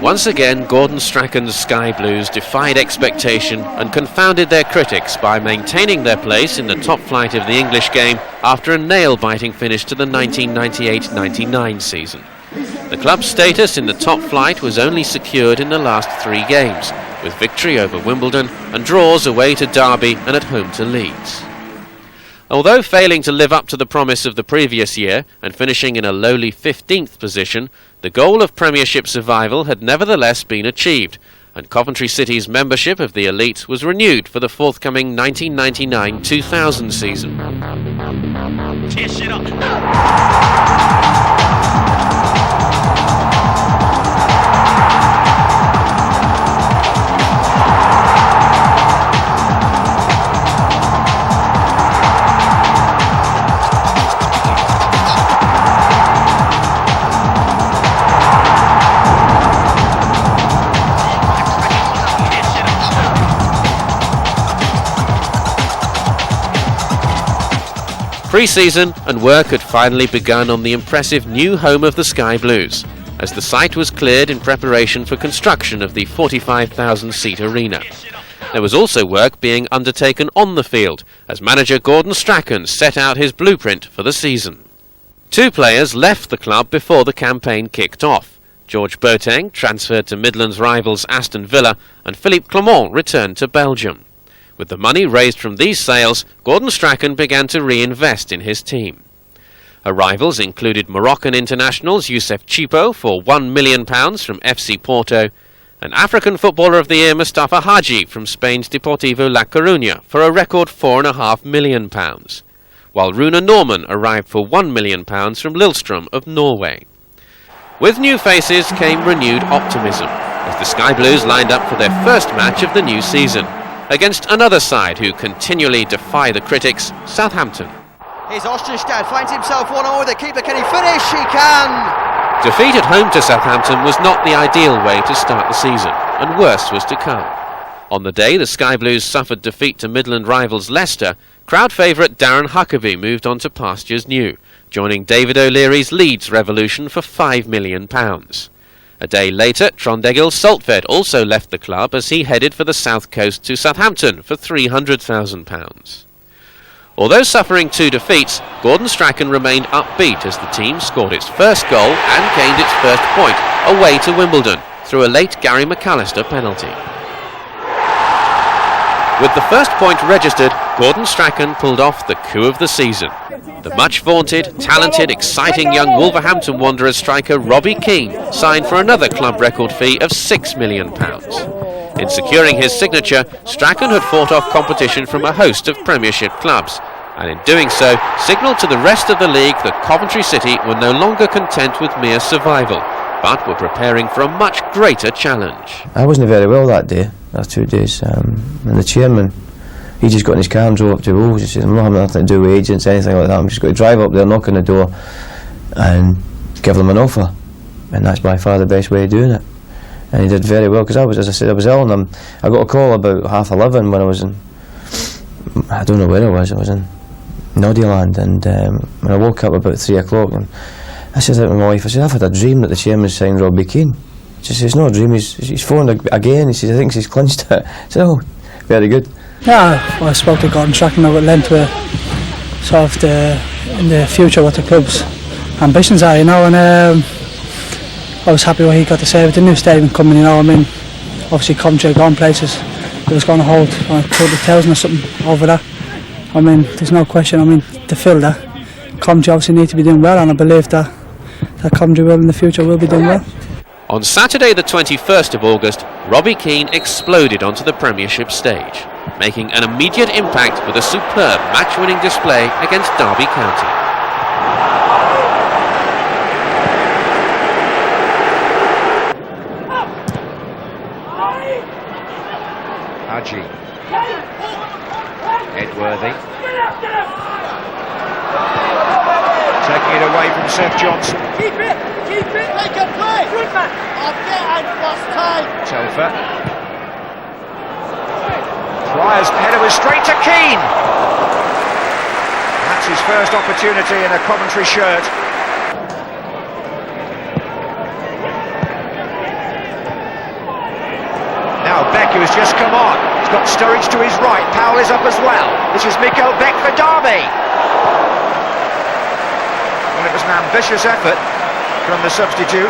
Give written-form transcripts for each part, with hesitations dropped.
Once again, Gordon Strachan's Sky Blues defied expectation and confounded their critics by maintaining their place in the top flight of the English game after a nail-biting finish to the 1998-99 season. The club's status in the top flight was only secured in the last 3 games, with victory over Wimbledon and draws away to Derby and at home to Leeds. Although failing to live up to the promise of the previous year and finishing in a lowly 15th position, the goal of Premiership survival had nevertheless been achieved, and Coventry City's membership of the elite was renewed for the forthcoming 1999-2000 season. Pre-season and work had finally begun on the impressive new home of the Sky Blues, as the site was cleared in preparation for construction of the 45,000-seat arena. There was also work being undertaken on the field, as manager Gordon Strachan set out his blueprint for the season. 2 players left the club before the campaign kicked off. George Boateng transferred to Midlands rivals Aston Villa, and Philippe Clement returned to Belgium. With the money raised from these sales, Gordon Strachan began to reinvest in his team. Arrivals included Moroccan internationals Youssef Chippo for £1 million from FC Porto, and African Footballer of the Year Mustafa Hadji from Spain's Deportivo La Coruña for a record £4.5 million, while Runa Norman arrived for £1 million from Lillestrøm of Norway. With new faces came renewed optimism, as the Sky Blues lined up for their first match of the new season, against another side who continually defy the critics, Southampton. Here's Osterstad, finds himself 1-0 with the keeper. Can he finish? He can! Defeat at home to Southampton was not the ideal way to start the season, and worse was to come. On the day the Sky Blues suffered defeat to Midland rivals Leicester, crowd favourite Darren Huckabee moved on to pastures new, joining David O'Leary's Leeds revolution for £5 million. A day later, Trondegil Saltvedt also left the club as he headed for the south coast to Southampton for £300,000. Although suffering 2 defeats, Gordon Strachan remained upbeat as the team scored its first goal and gained its first point away to Wimbledon through a late Gary McAllister penalty. With the first point registered, Gordon Strachan pulled off the coup of the season. The much-vaunted, talented, exciting young Wolverhampton Wanderers striker Robbie Keane signed for another club record fee of £6 million. In securing his signature, Strachan had fought off competition from a host of Premiership clubs, and in doing so, signalled to the rest of the league that Coventry City were no longer content with mere survival, but were preparing for a much greater challenge. I wasn't very well that day, those 2 days, and the chairman, he just got in his car and drove up to Wolves. He said, I'm not having nothing to do with agents, anything like that. I'm just going to drive up there, knock on the door and give them an offer, and that's by far the best way of doing it. And he did very well, because I was, as I said, I was ill, and I got a call about 11:30 when I was in, I don't know where I was in Noddyland, and when I woke up about 3 o'clock, and I said to my wife, I said, I've had a dream that the chairman signed Robbie Keane. She says, it's not a dream, he's phoned again. He says, I think he's clinched it. I said, oh, very good. Yeah, I spoke to Gordon Strachan about lent to sort of in the future what the club's ambitions are, you know, and I was happy what he got to say with the new stadium coming, you know. I mean, obviously Coventry are going places. It was going to hold 200,000 or something over that. I mean, there's no question. I mean, to fill that, Coventry obviously need to be doing well, and I believe that Coventry will in the future will be doing well. On Saturday the 21st of August, Robbie Keane exploded onto the Premiership stage, making an immediate impact with a superb match-winning display against Derby County. Hadji, Edworthy, taking it away from Seth Johnson. Keep it, make a play. Good man. And lost time. Telfer. Flyers header was straight to Keane. That's his first opportunity in a Coventry shirt. who has just come on. He's got Sturridge to his right. Powell is up as well. This is Mikko Beck for Derby. Well, it was an ambitious effort from the substitute.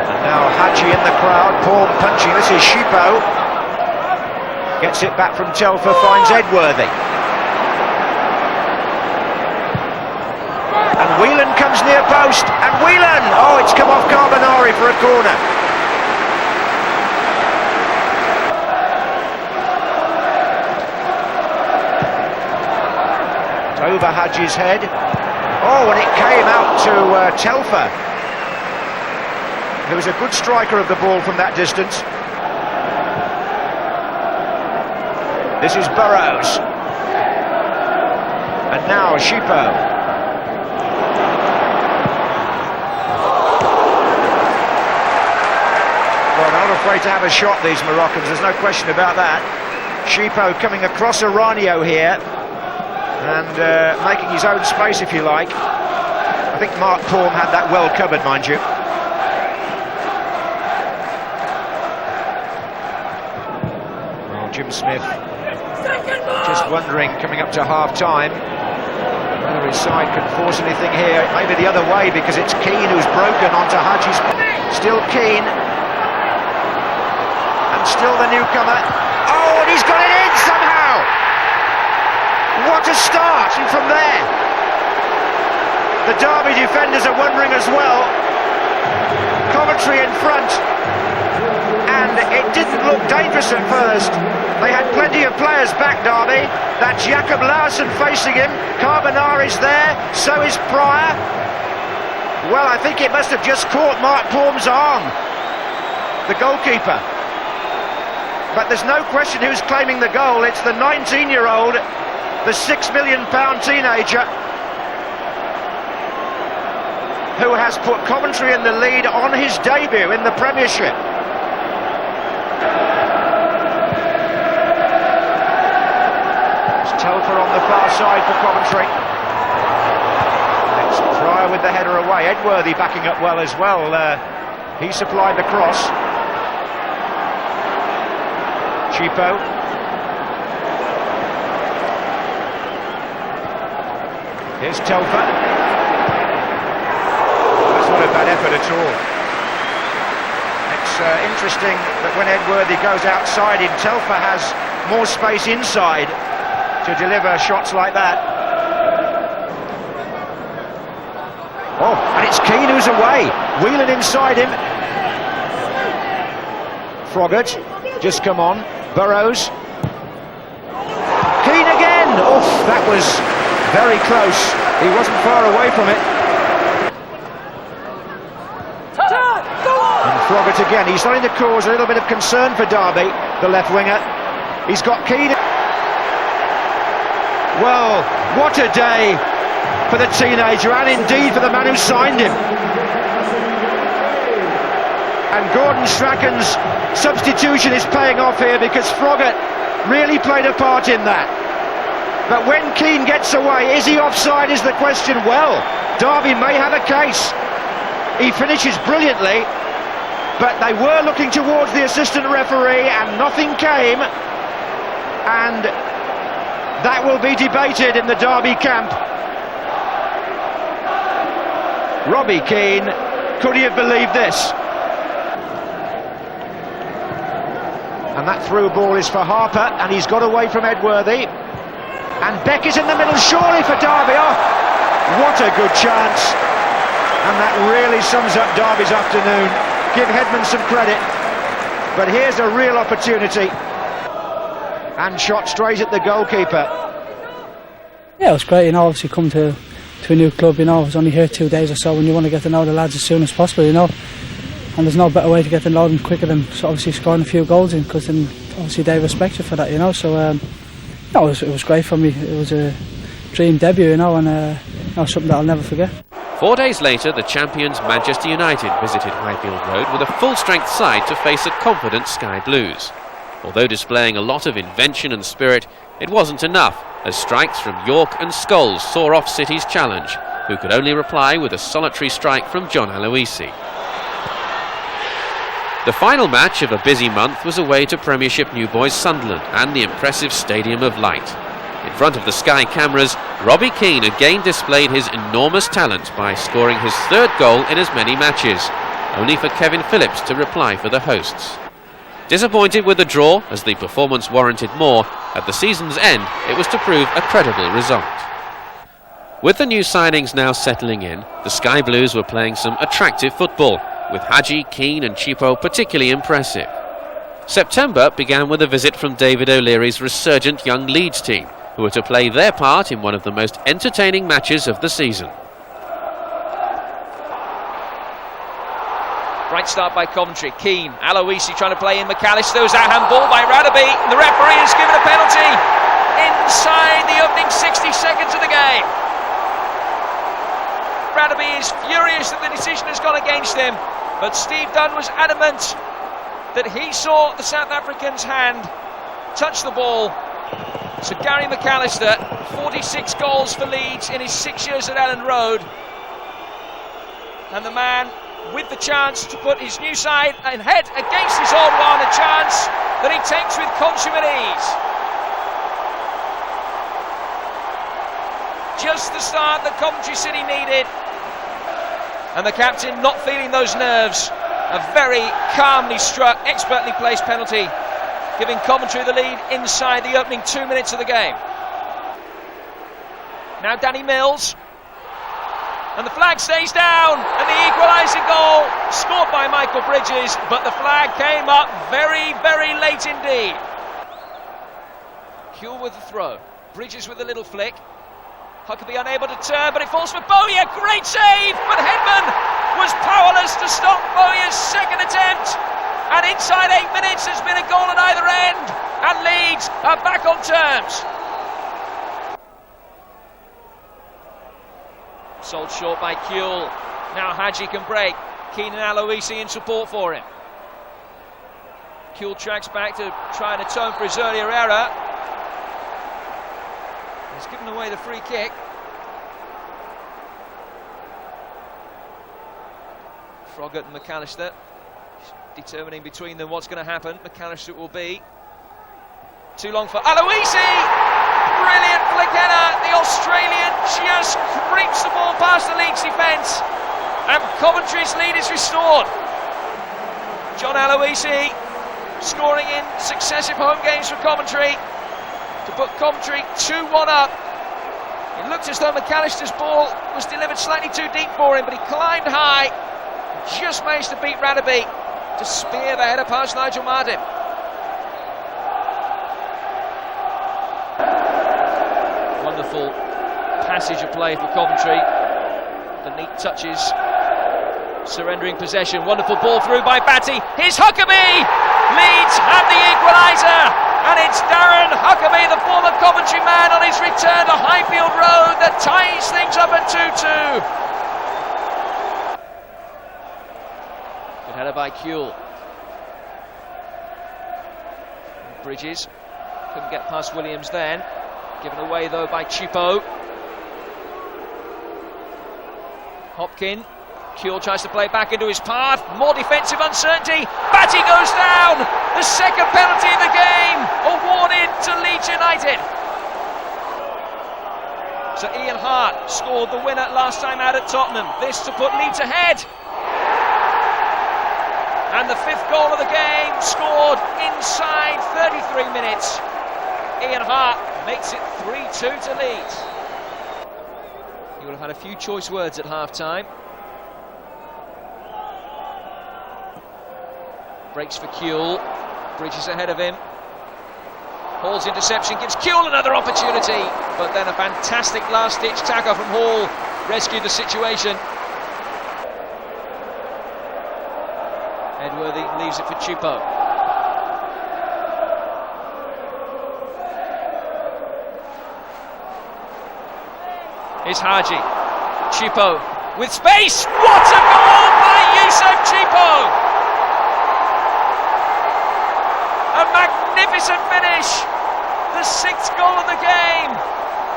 And now Hadji in the crowd, Paul punching. This is Chippo. Gets it back from Telfer, finds Edworthy. And Whelan comes near post, and Whelan! Oh, it's come off Carbonari for a corner. It's over Hadji's head. Oh, and it came out to Telfer, who was a good striker of the ball from that distance. This is Burrows. And now Chippo. Well, they're not afraid to have a shot, these Moroccans, there's no question about that. Chippo coming across Aranio here and making his own space, if you like. I think Mark Palm had that well covered, mind you. Well, Jim Smith just wondering, coming up to half-time, whether his side can force anything here. Maybe the other way, because it's Keane who's broken onto Hadji's. Still Keane. And still the newcomer. Oh, and he's got it in somehow! What a start! And from there, the Derby defenders are wondering as well. Coventry in front. And it didn't look dangerous at first. They had plenty of players back, Derby. That's Jakob Larsson facing him. Carbonari's there, so is Pryor. Well, I think it must have just caught Mark Palm's arm, the goalkeeper. But there's no question who's claiming the goal. It's the 19-year-old, the £6 million teenager, who has put Coventry in the lead on his debut in the Premiership. Telfer on the far side for Coventry. It's Pryor with the header away. Edworthy backing up well as well. He supplied the cross. Chippo. Here's Telfer. That's not a bad effort at all. It's interesting that when Edworthy goes outside him, Telfer has more space inside to deliver shots like that. Oh, and it's Keane who's away. Whelan inside him. Froggatt just come on. Burrows. Keane again. Oh, that was very close. He wasn't far away from it. And Froggatt again. He's starting to cause a little bit of concern for Derby, the left winger. He's got Keane. Well, what a day for the teenager, and indeed for the man who signed him. And Gordon Strachan's substitution is paying off here, because Froggatt really played a part in that. But when Keane gets away, is he offside is the question. Well, Derby may have a case. He finishes brilliantly, but they were looking towards the assistant referee and nothing came. And that will be debated in the Derby camp. Robbie Keane, could he have believed this? And that through ball is for Harper, and he's got away from Edworthy. And Beck is in the middle, surely for Derby. Oh, what a good chance. And that really sums up Derby's afternoon. Give Hedman some credit. But here's a real opportunity. And shot straight at the goalkeeper. Yeah, it was great, obviously come to a new club, I was only here 2 days or so, and you want to get to know the lads as soon as possible, and there's no better way to get to know them quicker than obviously scoring a few goals in, because then obviously they respect you for that, so it was great for me. It was a dream debut, and something that I'll never forget. 4 days later, the champions Manchester United visited Highfield Road with a full-strength side to face a confident Sky Blues. Although displaying a lot of invention and spirit, it wasn't enough, as strikes from York and Scholes saw off City's challenge, who could only reply with a solitary strike from John Aloisi. The final match of a busy month was away to Premiership new boys Sunderland and the impressive Stadium of Light. In front of the Sky cameras, Robbie Keane again displayed his enormous talent by scoring his third goal in as many matches, only for Kevin Phillips to reply for the hosts. Disappointed with the draw, as the performance warranted more, at the season's end it was to prove a credible result. With the new signings now settling in, the Sky Blues were playing some attractive football, with Hadji, Keane and Chippo particularly impressive. September began with a visit from David O'Leary's resurgent young Leeds team, who were to play their part in one of the most entertaining matches of the season. Right start by Coventry. Keane, Aloisi trying to play in McAllister. Was that handball by Radaby. The referee has given a penalty inside the opening 60 seconds of the game. Radaby is furious that the decision has gone against him, but Steve Dunn was adamant that he saw the South African's hand touch the ball. So Gary McAllister, 46 goals for Leeds in his 6 years at Ellen Road, and the man with the chance to put his new side and head against his old one, a chance that he takes with consummate ease. Just the start that Coventry City needed, and the captain not feeling those nerves. A very calmly struck, expertly placed penalty, giving Coventry the lead inside the opening 2 minutes of the game. Now Danny Mills, and the flag stays down, and the equalising goal scored by Michael Bridges, but the flag came up very, very late indeed. Kuehl with the throw, Bridges with a little flick. Huckabee unable to turn, but it falls for Bowyer. Great save, but Hedman was powerless to stop Bowyer's second attempt. And inside 8 minutes there's been a goal at either end, and Leeds are back on terms. Sold short by Kuehl. Now Hadji can break. Keane and Aloisi in support for him. Kuehl tracks back to try and atone for his earlier error. He's given away the free kick. Froggatt and McAllister determining between them what's going to happen. McAllister it will be. Too long for Aloisi! Brilliant flick header. The Australian just creeps the ball past the Leeds defence, and Coventry's lead is restored. John Aloisi scoring in successive home games for Coventry to put Coventry 2-1 up. It looked as though McAllister's ball was delivered slightly too deep for him, but he climbed high, just managed to beat Radaby to spear the header past Nigel Martin. Wonderful passage of play for Coventry. The neat touches, surrendering possession. Wonderful ball through by Batty. Here's Huckabee! Leeds have the equaliser, and it's Darren Huckabee, the former Coventry man, on his return to Highfield Road that ties things up at 2-2. Good header by Kuehl. Bridges couldn't get past Williams then. Given away though by Chippo. Hopkin. Kuehl tries to play back into his path. More defensive uncertainty. Batty goes down. The second penalty of the game awarded to Leeds United. So Ian Hart scored the winner last time out at Tottenham. This to put Leeds ahead. And the fifth goal of the game scored inside 33 minutes. Ian Hart makes it 3-2 to Leeds. He would have had a few choice words at half-time. Breaks for Kuehl. Bridges ahead of him. Hall's interception gives Kuehl another opportunity, but then a fantastic last-ditch tackle from Hall rescued the situation. Edworthy leaves it for Chippo. Here's Hadji. Chippo with space. What a goal by Youssef Chippo! A magnificent finish. The sixth goal of the game.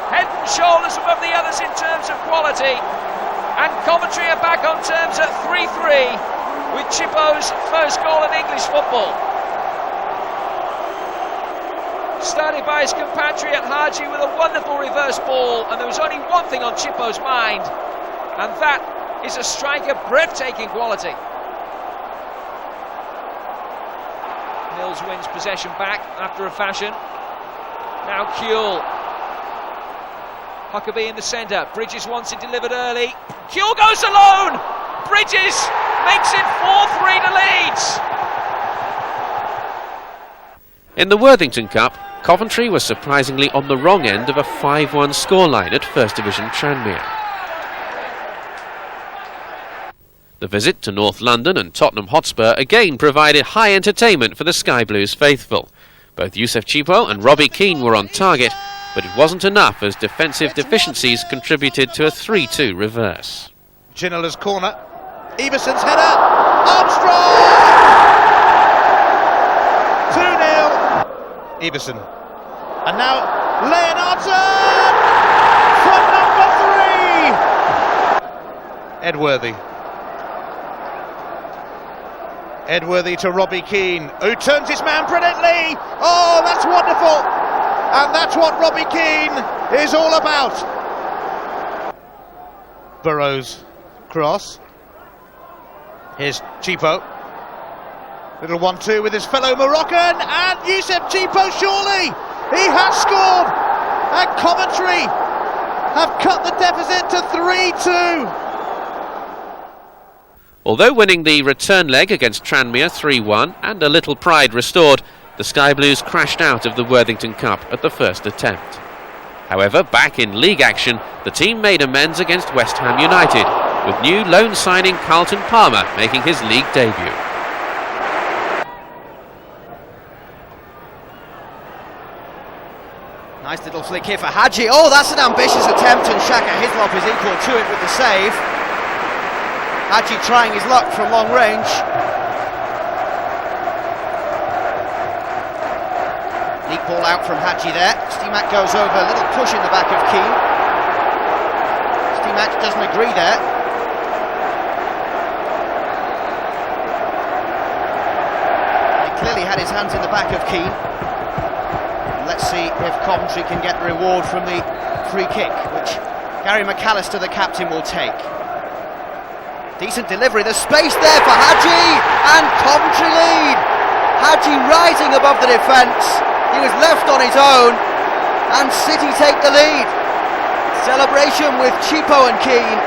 Head and shoulders above the others in terms of quality. And Coventry are back on terms at 3-3. with Chippo's first goal in English football. Started by his compatriot Hadji with a wonderful reverse ball, and there was only one thing on Chippo's mind, and that is a strike of breathtaking quality. Mills wins possession back after a fashion. Now Kuehl. Huckabee in the centre. Bridges wants it delivered early. Kuehl goes alone! Bridges makes it 4-3 to Leeds! In the Worthington Cup, Coventry was surprisingly on the wrong end of a 5-1 scoreline at First Division Tranmere. The visit to North London and Tottenham Hotspur again provided high entertainment for the Sky Blues faithful. Both Youssef Chippo and Robbie Keane were on target, but it wasn't enough as defensive deficiencies contributed to a 3-2 reverse. Ginola's corner. Everson's header. Armstrong! 2-0. Everson. And now Leonardson from number 3. Edworthy to Robbie Keane, who turns his man brilliantly. Oh, that's wonderful. And that's what Robbie Keane is all about. Burrows cross. Here's Chippo. Little 1-2 with his fellow Moroccan, and Youssef Chippo, surely he has scored, and Coventry have cut the deficit to 3-2. Although winning the return leg against Tranmere 3-1 and a little pride restored, the Sky Blues crashed out of the Worthington Cup at the first attempt. However, back in league action, the team made amends against West Ham United, with new loan signing Carlton Palmer making his league debut. Nice little flick here for Hadji. Oh, that's an ambitious attempt, and Shaka Hislop is equal to it with the save. Hadji trying his luck from long range. Deep ball out from Hadji there. Stimac goes over, a little push in the back of Keane. Stimac doesn't agree there. He clearly had his hands in the back of Keane. And let's see if Coventry can get the reward from the free kick, which Gary McAllister, the captain, will take. Decent delivery, there's space there for Hadji, and Coventry lead. Hadji rising above the defence, he was left on his own, and City take the lead. Celebration with Chippo and Keane.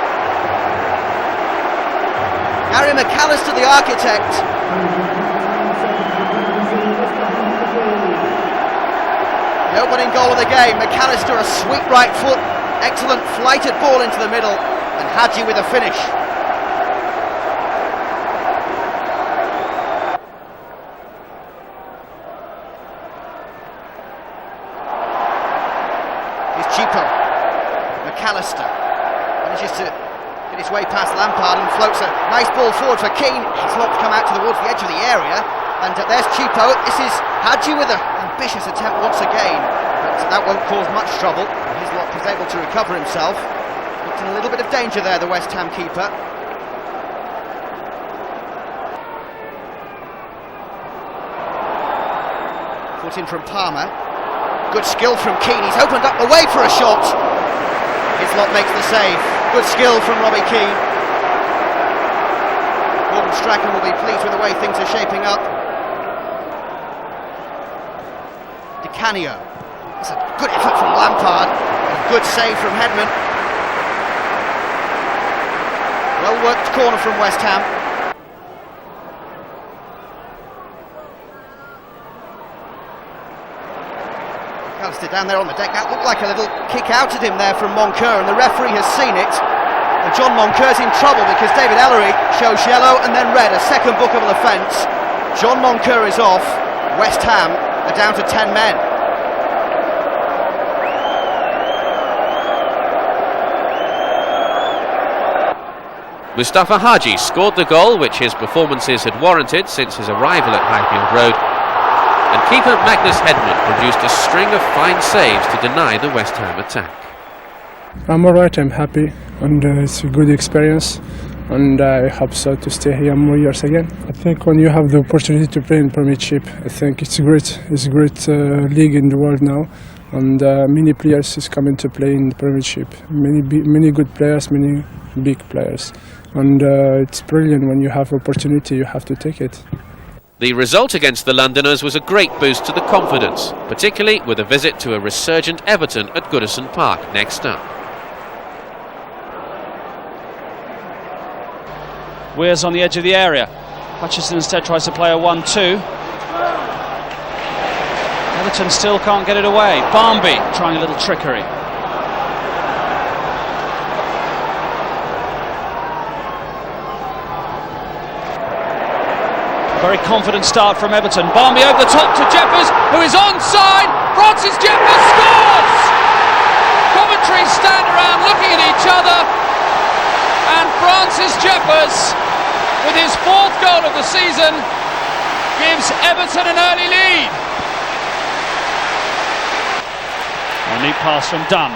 Gary McAllister, the architect. The opening goal of the game, McAllister a sweet right foot, excellent flighted ball into the middle, and Hadji with a finish. Chippo, McAllister manages to get his way past Lampard and floats a nice ball forward for Keane. He's not come out towards the edge of the area, and there's Chippo. This is Hadji with an ambitious attempt once again, but that won't cause much trouble. Hislop is able to recover himself. Looked in a little bit of danger there, the West Ham keeper. Foot in from Palmer. Good skill from Keane, he's opened up the way for a shot. Hislop makes the save. Good skill from Robbie Keane. Gordon Strachan will be pleased with the way things are shaping up. Di Canio. That's a good effort from Lampard. A good save from Hedman. Well worked corner from West Ham. McAllister down there on the deck. That looked like a little kick out at him there from Moncur, and the referee has seen it. And John Moncur's in trouble because David Ellery shows yellow and then red, a second bookable offence. John Moncur is off. West Ham are down to 10 men. Mustafa Hadji scored the goal which his performances had warranted since his arrival at Highfield Road, and keeper Magnus Hedman produced a string of fine saves to deny the West Ham attack. I'm alright, I'm happy, and it's a good experience. and I hope so to stay here more years again. I think when you have the opportunity to play in Premiership, I think it's a great league in the world now, and many players is coming to play in the Premiership. Many good players, many big players, and it's brilliant. When you have opportunity, you have to take it. The result against the Londoners was a great boost to the confidence, particularly with a visit to a resurgent Everton at Goodison Park next up. Weir's on the edge of the area. Hutchison instead tries to play a 1-2. Everton still can't get it away. Barmby trying a little trickery. Very confident start from Everton. Barmby over the top to Jeffers, who is onside. Francis Jeffers scores! Coventry stand around looking at each other, and Francis Jeffers, with his 4th goal of the season, gives Everton an early lead. A neat pass from Dunn.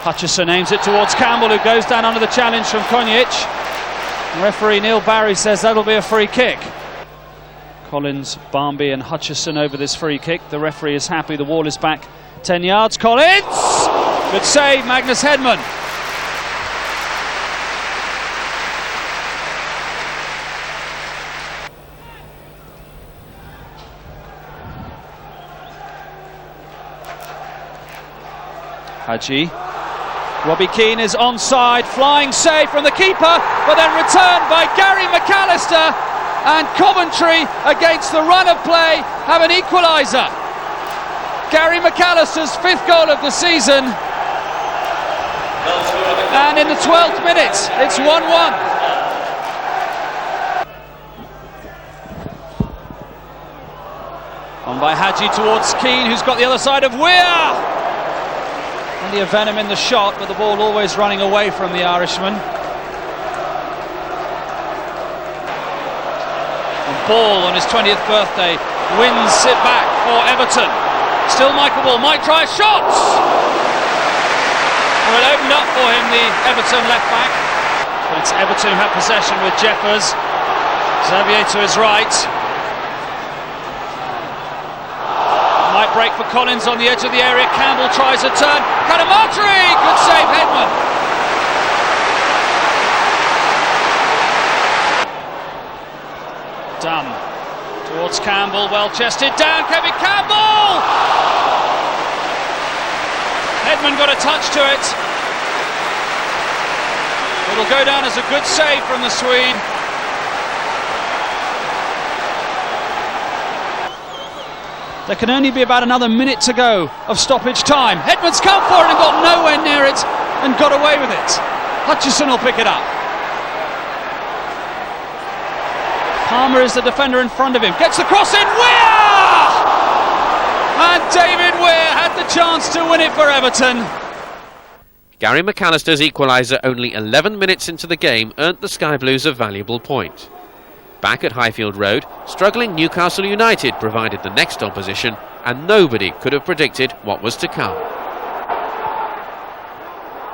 Hutchison aims it towards Campbell, who goes down under the challenge from Konjic. Referee Neil Barry says that'll be a free kick. Collins, Barmby and Hutchison over this free kick. The referee is happy, the wall is back 10 yards. Collins! Good save, Magnus Hedman. Hadji. Robbie Keane is onside, flying save from the keeper, but then returned by Gary McAllister, and Coventry, against the run of play, have an equaliser. Gary McAllister's 5th goal of the season, and in the 12th minute it's 1-1. On by Hadji towards Keane, who's got the other side of Weir. Plenty of venom in the shot, but the ball always running away from the Irishman. And Ball, on his 20th birthday, wins it back for Everton. Still Michael Ball, might try shots! Well, it opened up for him, the Everton left back. But it's Everton who have possession with Jeffers. Xavier to his right. Might break for Collins on the edge of the area. Campbell tries a turn. Kadamatri! Good save, Hedman. Dunn towards Campbell. Well chested down. Kevin Campbell! Hedman got a touch to it. It'll go down as a good save from the Swede. There can only be about another minute to go of stoppage time. Hedman's come for it and got nowhere near it and got away with it. Hutchison will pick it up. Palmer is the defender in front of him. Gets the cross in. Weir! And David Weir had the chance to win it for Everton. Gary McAllister's equaliser only 11 minutes into the game earned the Sky Blues a valuable point. Back at Highfield Road, struggling Newcastle United provided the next opposition, and nobody could have predicted what was to come.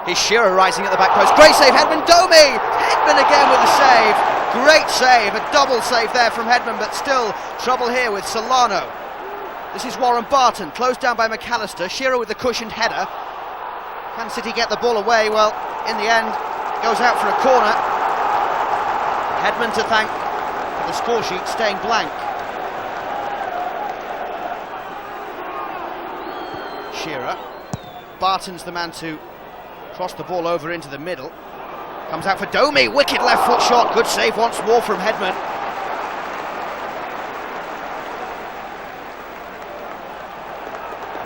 Here's Shearer rising at the back post. Great save, Hedman. Domi! Hedman again with the save. Great save, a double save there from Hedman, but still trouble here with Solano. This is Warren Barton, closed down by McAllister. Shearer with the cushioned header. Can City get the ball away? Well, in the end, goes out for a corner. Hedman to thank for the score sheet staying blank. Shearer. Barton's the man to cross the ball over into the middle. Comes out for Domi, wicked left foot shot, good save once more from Hedman.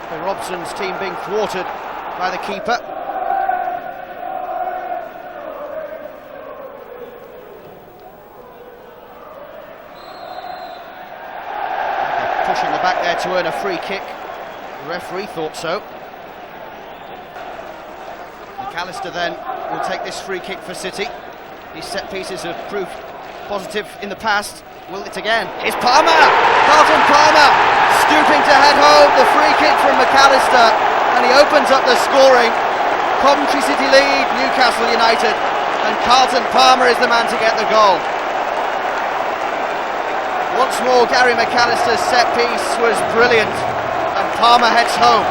So Robson's team being thwarted by the keeper. Pushing the back there to earn a free kick. The referee thought so. McAllister then will take this free kick for City. These set pieces have proved positive in the past. Will it again? Here's Palmer! Carlton Palmer stooping to head home the free kick from McAllister, and he opens up the scoring. Coventry City lead Newcastle United, and Carlton Palmer is the man to get the goal. Once more, Gary McAllister's set piece was brilliant, and Palmer heads home.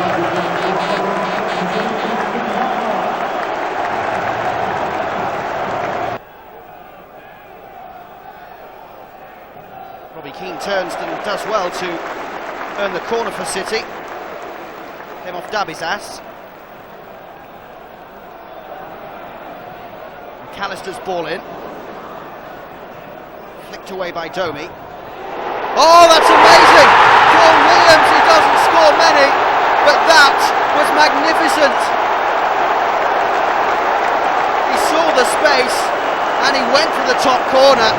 Robbie Keane turns and does well to earn the corner for City. Came off Dabby's ass. McAllister's ball in. Flicked away by Domi. Oh, that's amazing! John Williams, he doesn't score many, but that was magnificent. He saw the space and he went for the top corner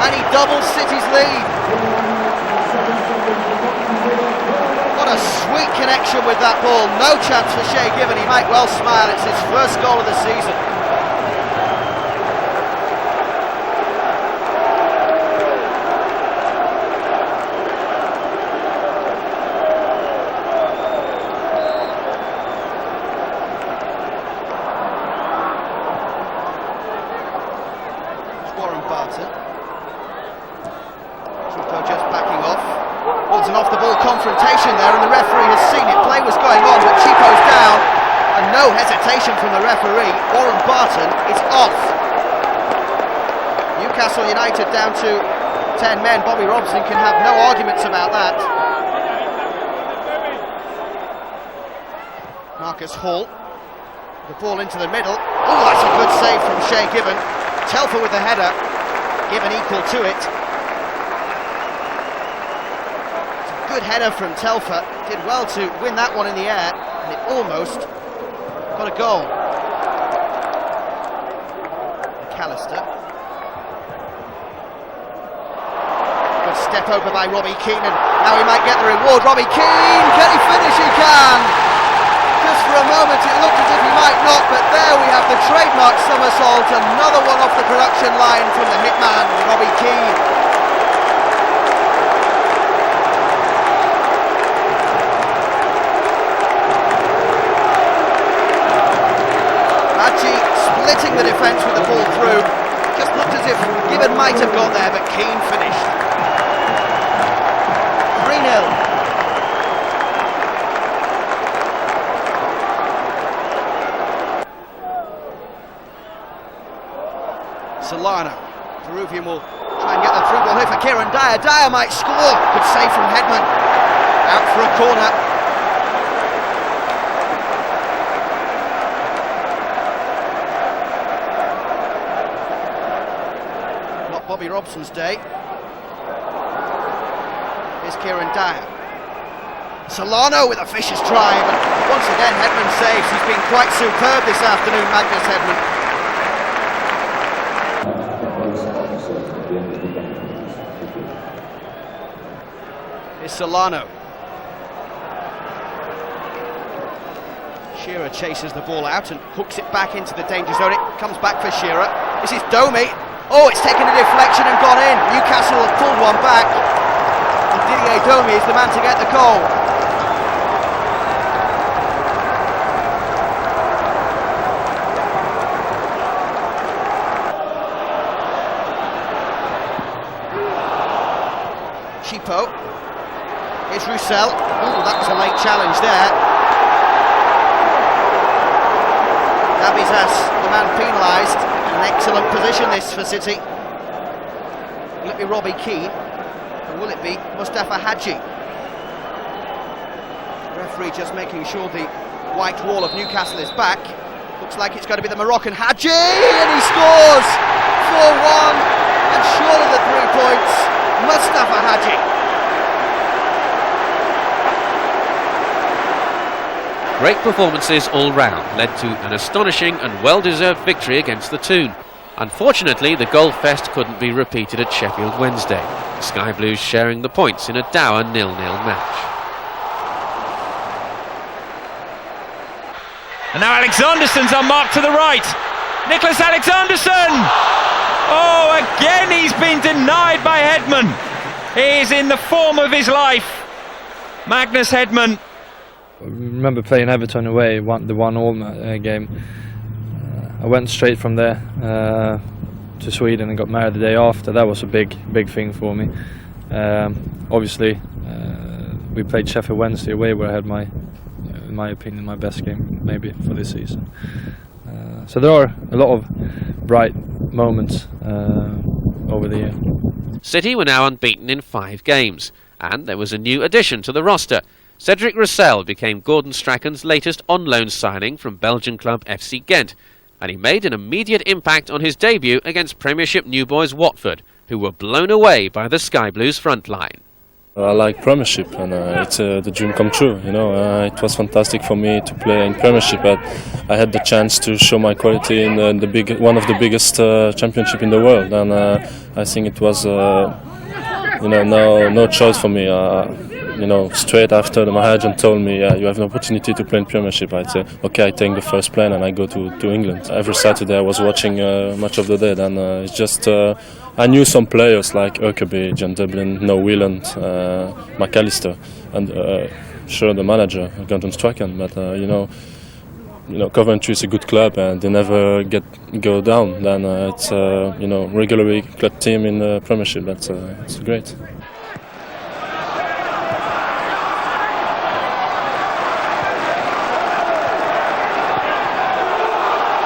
and he doubled City's lead. What a sweet connection with that ball. No chance for Shay Given. He might well smile. It's his first goal of the season. Chippo just backing off. Holds an off-the-ball confrontation there, and the referee has seen it. Play was going on, but Chippo's down, and no hesitation from the referee. Warren Barton is off. Newcastle United down to 10 men. Bobby Robson can have no arguments about that. Marcus Hall, the ball into the middle. Oh, that's a good save from Shay Given. Telfer with the header. Given equal to it. It's a good header from Telfer. Did well to win that one in the air, and it almost got a goal. McAllister. Good step over by Robbie Keane, and now he might get the reward. Robbie Keane, can he finish? He can! Just for a moment it looked as if he might not, but there we have the trademark somersault, another one off the production line from the hitman, Robbie Keane. Hadji splitting the defence with the ball through, just looked as if Given might have got there, but Keane finished. 3-0. Solano. Peruvian will try and get the through ball here for Kieran Dyer. Dyer might score. Good save from Hedman. Out for a corner. Not Bobby Robson's day. Here's Kieran Dyer. Solano with a vicious try, but once again Hedman saves. He's been quite superb this afternoon, Magnus Hedman. Here's Solano. Shearer chases the ball out and hooks it back into the danger zone. It comes back for Shearer. This is Domi. Oh, it's taken a deflection and gone in. Newcastle have pulled one back. And Didier Domi is the man to get the goal. Chippo. Here's Roussel. Oh, that was a late challenge there. Dabizas, the man penalised. An excellent position this for City. Will it be Robbie Keane? Or will it be Mustafa Hadji? The referee just making sure the white wall of Newcastle is back. Looks like it's going to be the Moroccan Hadji, and he scores! 4-1, and surely the 3 points. Mustafa Hadji. Great performances all round led to an astonishing and well-deserved victory against the Toon. Unfortunately, the goal fest couldn't be repeated at Sheffield Wednesday. The Sky Blues sharing the points in a dour 0-0 match. And now Alexanderson's unmarked to the right. Nicholas Alexanderson! Oh, again he's been denied by Hedman. He is in the form of his life. Magnus Hedman. I remember playing Everton away, the 1-1 game. I went straight from there to Sweden and got married the day after. That was a big thing for me. Obviously, we played Sheffield Wednesday away, where I had in my opinion, my best game maybe for this season. So there are a lot of bright moments over the year. City were now unbeaten in 5 games, and there was a new addition to the roster. Cedric Roussel became Gordon Strachan's latest on-loan signing from Belgian club FC Ghent, and he made an immediate impact on his debut against Premiership new boys Watford, who were blown away by the Sky Blues front line. I like Premiership, and it's the dream come true. You know, it was fantastic for me to play in Premiership, but I had the chance to show my quality in one of the biggest championship in the world, and I think it was, no choice for me. Straight after my agent told me, you have an opportunity to play in Premiership, I'd say, okay, I take the first plane and I go to England. Every Saturday I was watching Match of the Day, and it's just, I knew some players like Urquhart, John Dublin, Whelan, McAllister, and sure the manager, Gordon Strachan, but Coventry is a good club and they never go down. Then it's regularly club team in the Premiership. It's great.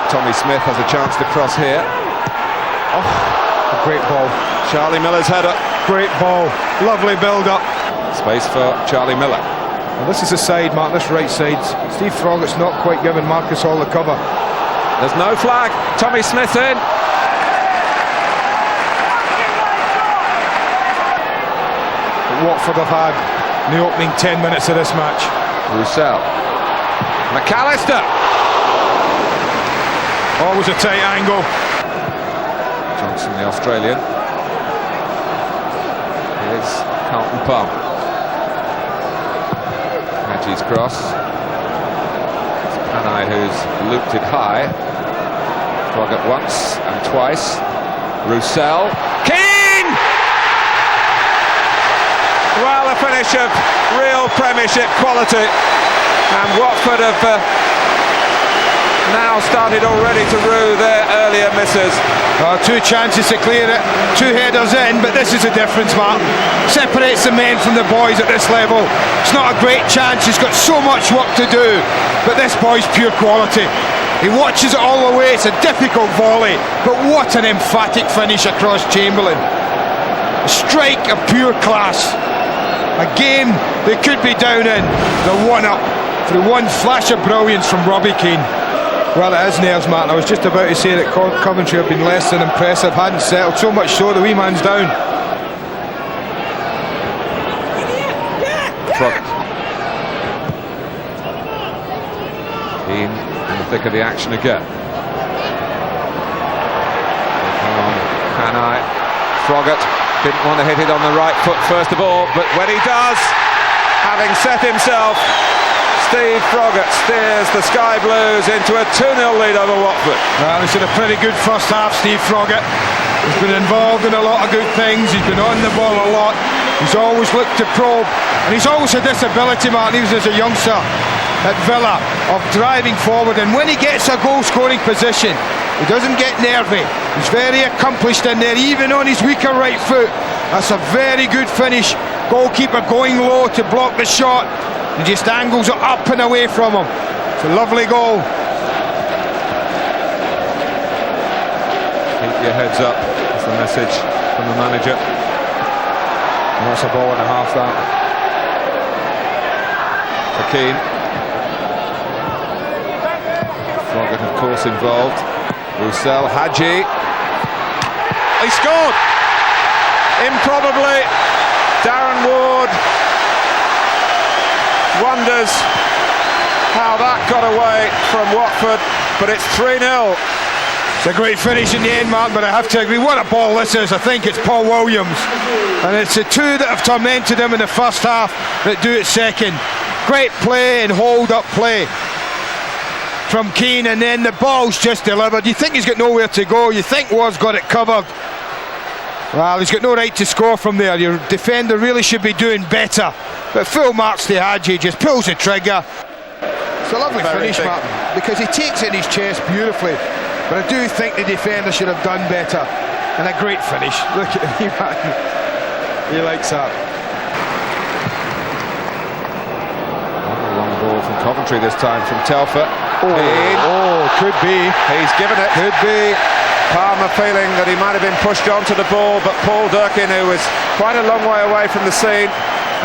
Tommy Smith has a chance to cross here. Oh, a great ball. Charlie Miller's header. Great ball. Lovely build-up. Space for Charlie Miller. And this is the side, Mark, this right side. Steve Froggatt's not quite giving Marcus all the cover. There's no flag. Tommy Smith in. Watford have had in the opening 10 minutes of this match. Roussel. McAllister. Always a tight angle. Johnson, the Australian. Here's Carlton Palm. Hadji's cross. It's Panay who's looped it high. Froggatt once and twice. Roussel. Keane! Well, a finish of real Premiership quality. And Watford have now started already to rue their earlier misses. 2 chances to clear it, 2 headers in, but this is a difference, Mark. Separates the men from the boys at this level. It's not a great chance, he's got so much work to do, but this boy's pure quality. He watches it all the way, it's a difficult volley, but what an emphatic finish across Chamberlain. A strike of pure class. A game they could be down in, the 1-up through one flash of brilliance from Robbie Keane. Well, it is nerves, Martin. I was just about to say that Coventry have been less than impressive, hadn't settled, so much so the wee man's down. Froggatt. Keane in the thick of the action again. Panay. Froggatt didn't want to hit it on the right foot first of all, but when he does, having set himself, Steve Froggatt steers the Sky Blues into a 2-0 lead over Watford. Well, he's had a pretty good first half, Steve Froggatt. He's been involved in a lot of good things, he's been on the ball a lot, he's always looked to probe, and he's always had this ability, Martin, even as a youngster at Villa, of driving forward, and when he gets a goal-scoring position, he doesn't get nervy, he's very accomplished in there, even on his weaker right foot. That's a very good finish. Goalkeeper going low to block the shot. He just angles it up and away from him. It's a lovely goal. Keep your heads up, that's the message from the manager. And that's a ball and a half, that. For Keane. Froggatt, of course, involved. Roussel, Hadji. He scored! Improbably, Darren Ward wonders how that got away from Watford, but it's 3-0. It's a great finish in the end, Mark, but I have to agree, what a ball this is. I think it's Paul Williams, and it's the 2 that have tormented him in the first half that do it second. Great play and hold-up play from Keane, and then the ball's just delivered. You think he's got nowhere to go, you think Ward's got it covered. Well, he's got no right to score from there. Your defender really should be doing better. But full marks to Hadji, just pulls the trigger. It's a lovely finish, Martin, because he takes it in his chest beautifully. But I do think the defender should have done better. And a great finish. Look at him, man. He likes that. Long ball from Coventry this time from Telfer. Could be. He's given it. Could be. Palmer feeling that he might have been pushed onto the ball, but Paul Durkin, who was quite a long way away from the scene,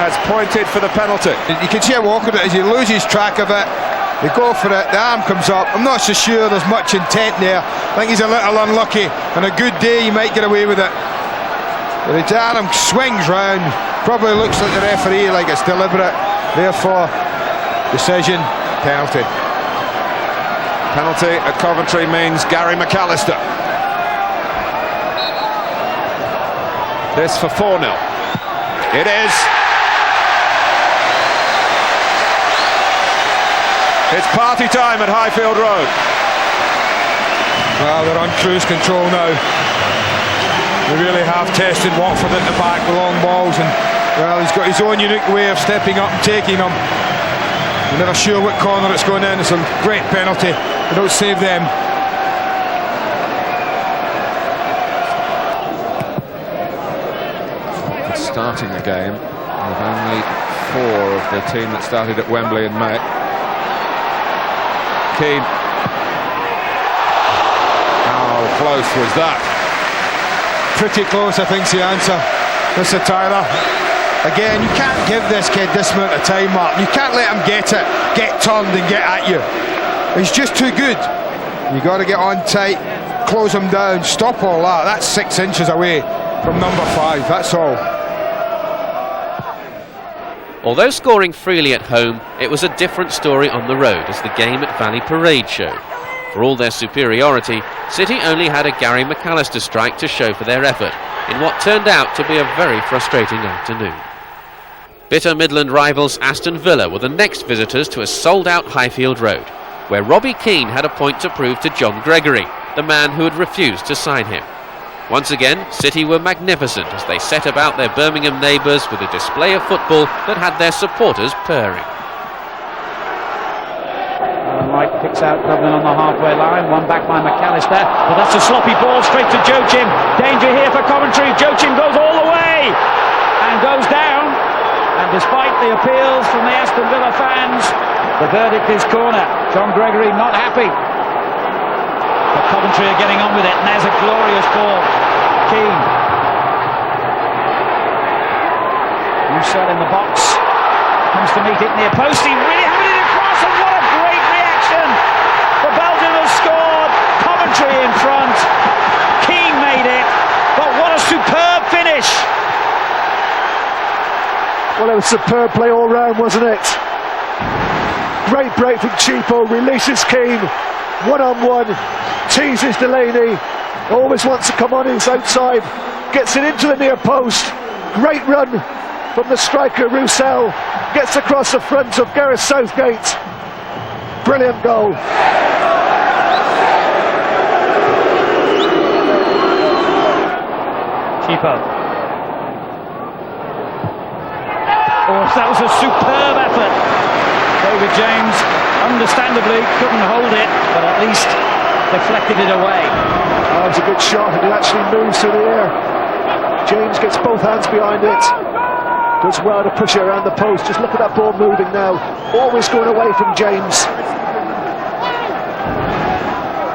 has pointed for the penalty. You can see him walking it as he loses track of it. They go for it, the arm comes up. I'm not so sure there's much intent there. I think he's a little unlucky. On a good day, he might get away with it. But his arm swings round. Probably looks like the referee, like it's deliberate. Therefore, decision, penalty. Penalty at Coventry means Gary McAllister. This for 4-0. It is. It's party time at Highfield Road. Well, they're on cruise control now. They really have tested Watford at the back, the long balls, and well, he's got his own unique way of stepping up and taking them. You're never sure what corner it's going in. It's a great penalty. They don't save them. Starting the game with only 4 of the team that started at Wembley in May. Keane. How close was that? Pretty close, I think's the answer. Mr. Tyler. Again, you can't give this kid this amount of time, Mark. You can't let him get it, get turned and get at you. He's just too good. You got to get on tight, close him down, stop all that. That's 6 inches away from number 5, that's all. Although scoring freely at home, it was a different story on the road, as the game at Valley Parade showed. For all their superiority, City only had a Gary McAllister strike to show for their effort, in what turned out to be a very frustrating afternoon. Bitter Midland rivals Aston Villa were the next visitors to a sold-out Highfield Road, where Robbie Keane had a point to prove to John Gregory, the man who had refused to sign him. Once again, City were magnificent as they set about their Birmingham neighbours with a display of football that had their supporters purring. White picks out Dublin on the halfway line, one back by McAllister, but that's a sloppy ball straight to Joachim. Danger here for Coventry. Joachim goes all the way and goes down, and despite the appeals from the Aston Villa fans, the verdict is corner. John Gregory not happy. But Coventry are getting on with it, and there's a glorious ball. Keane. Roussel in the box. Comes to meet it near post. He really hammered it across, and what a great reaction! The Belgian has scored. Coventry in front. Keane made it, but what a superb finish! Well, it was superb play all round, wasn't it? Great break from Chippo, releases Keane. One-on-one, teases Delaney, always wants to come on his outside, gets it into the near post. Great run from the striker Roussel, gets across the front of Gareth Southgate. Brilliant goal. Chippo. Oh, that was a superb effort. David James, understandably, couldn't hold it, but at least deflected it away. That was a good shot, and it actually moves through the air. James gets both hands behind it. Does well to push it around the post. Just look at that ball moving now. Always going away from James.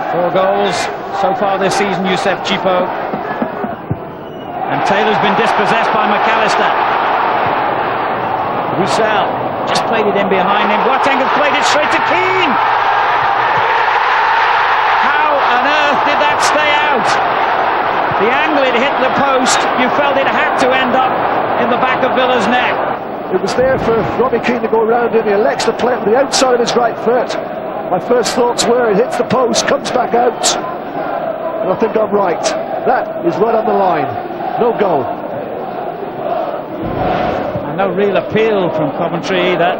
4 goals so far this season, Youssef Chippo. And Taylor's been dispossessed by McAllister. Roussel just played it in behind him. Boateng has played it straight to Keane. How on earth did that stay out? The angle it hit the post, you felt it had to end up in the back of Villa's net. It was there for Robbie Keane to go around him. He elects to play it with the outside of his right foot. My first thoughts were it hits the post, comes back out. And I think I'm right. That is right on the line. No goal. And no real appeal from Coventry either.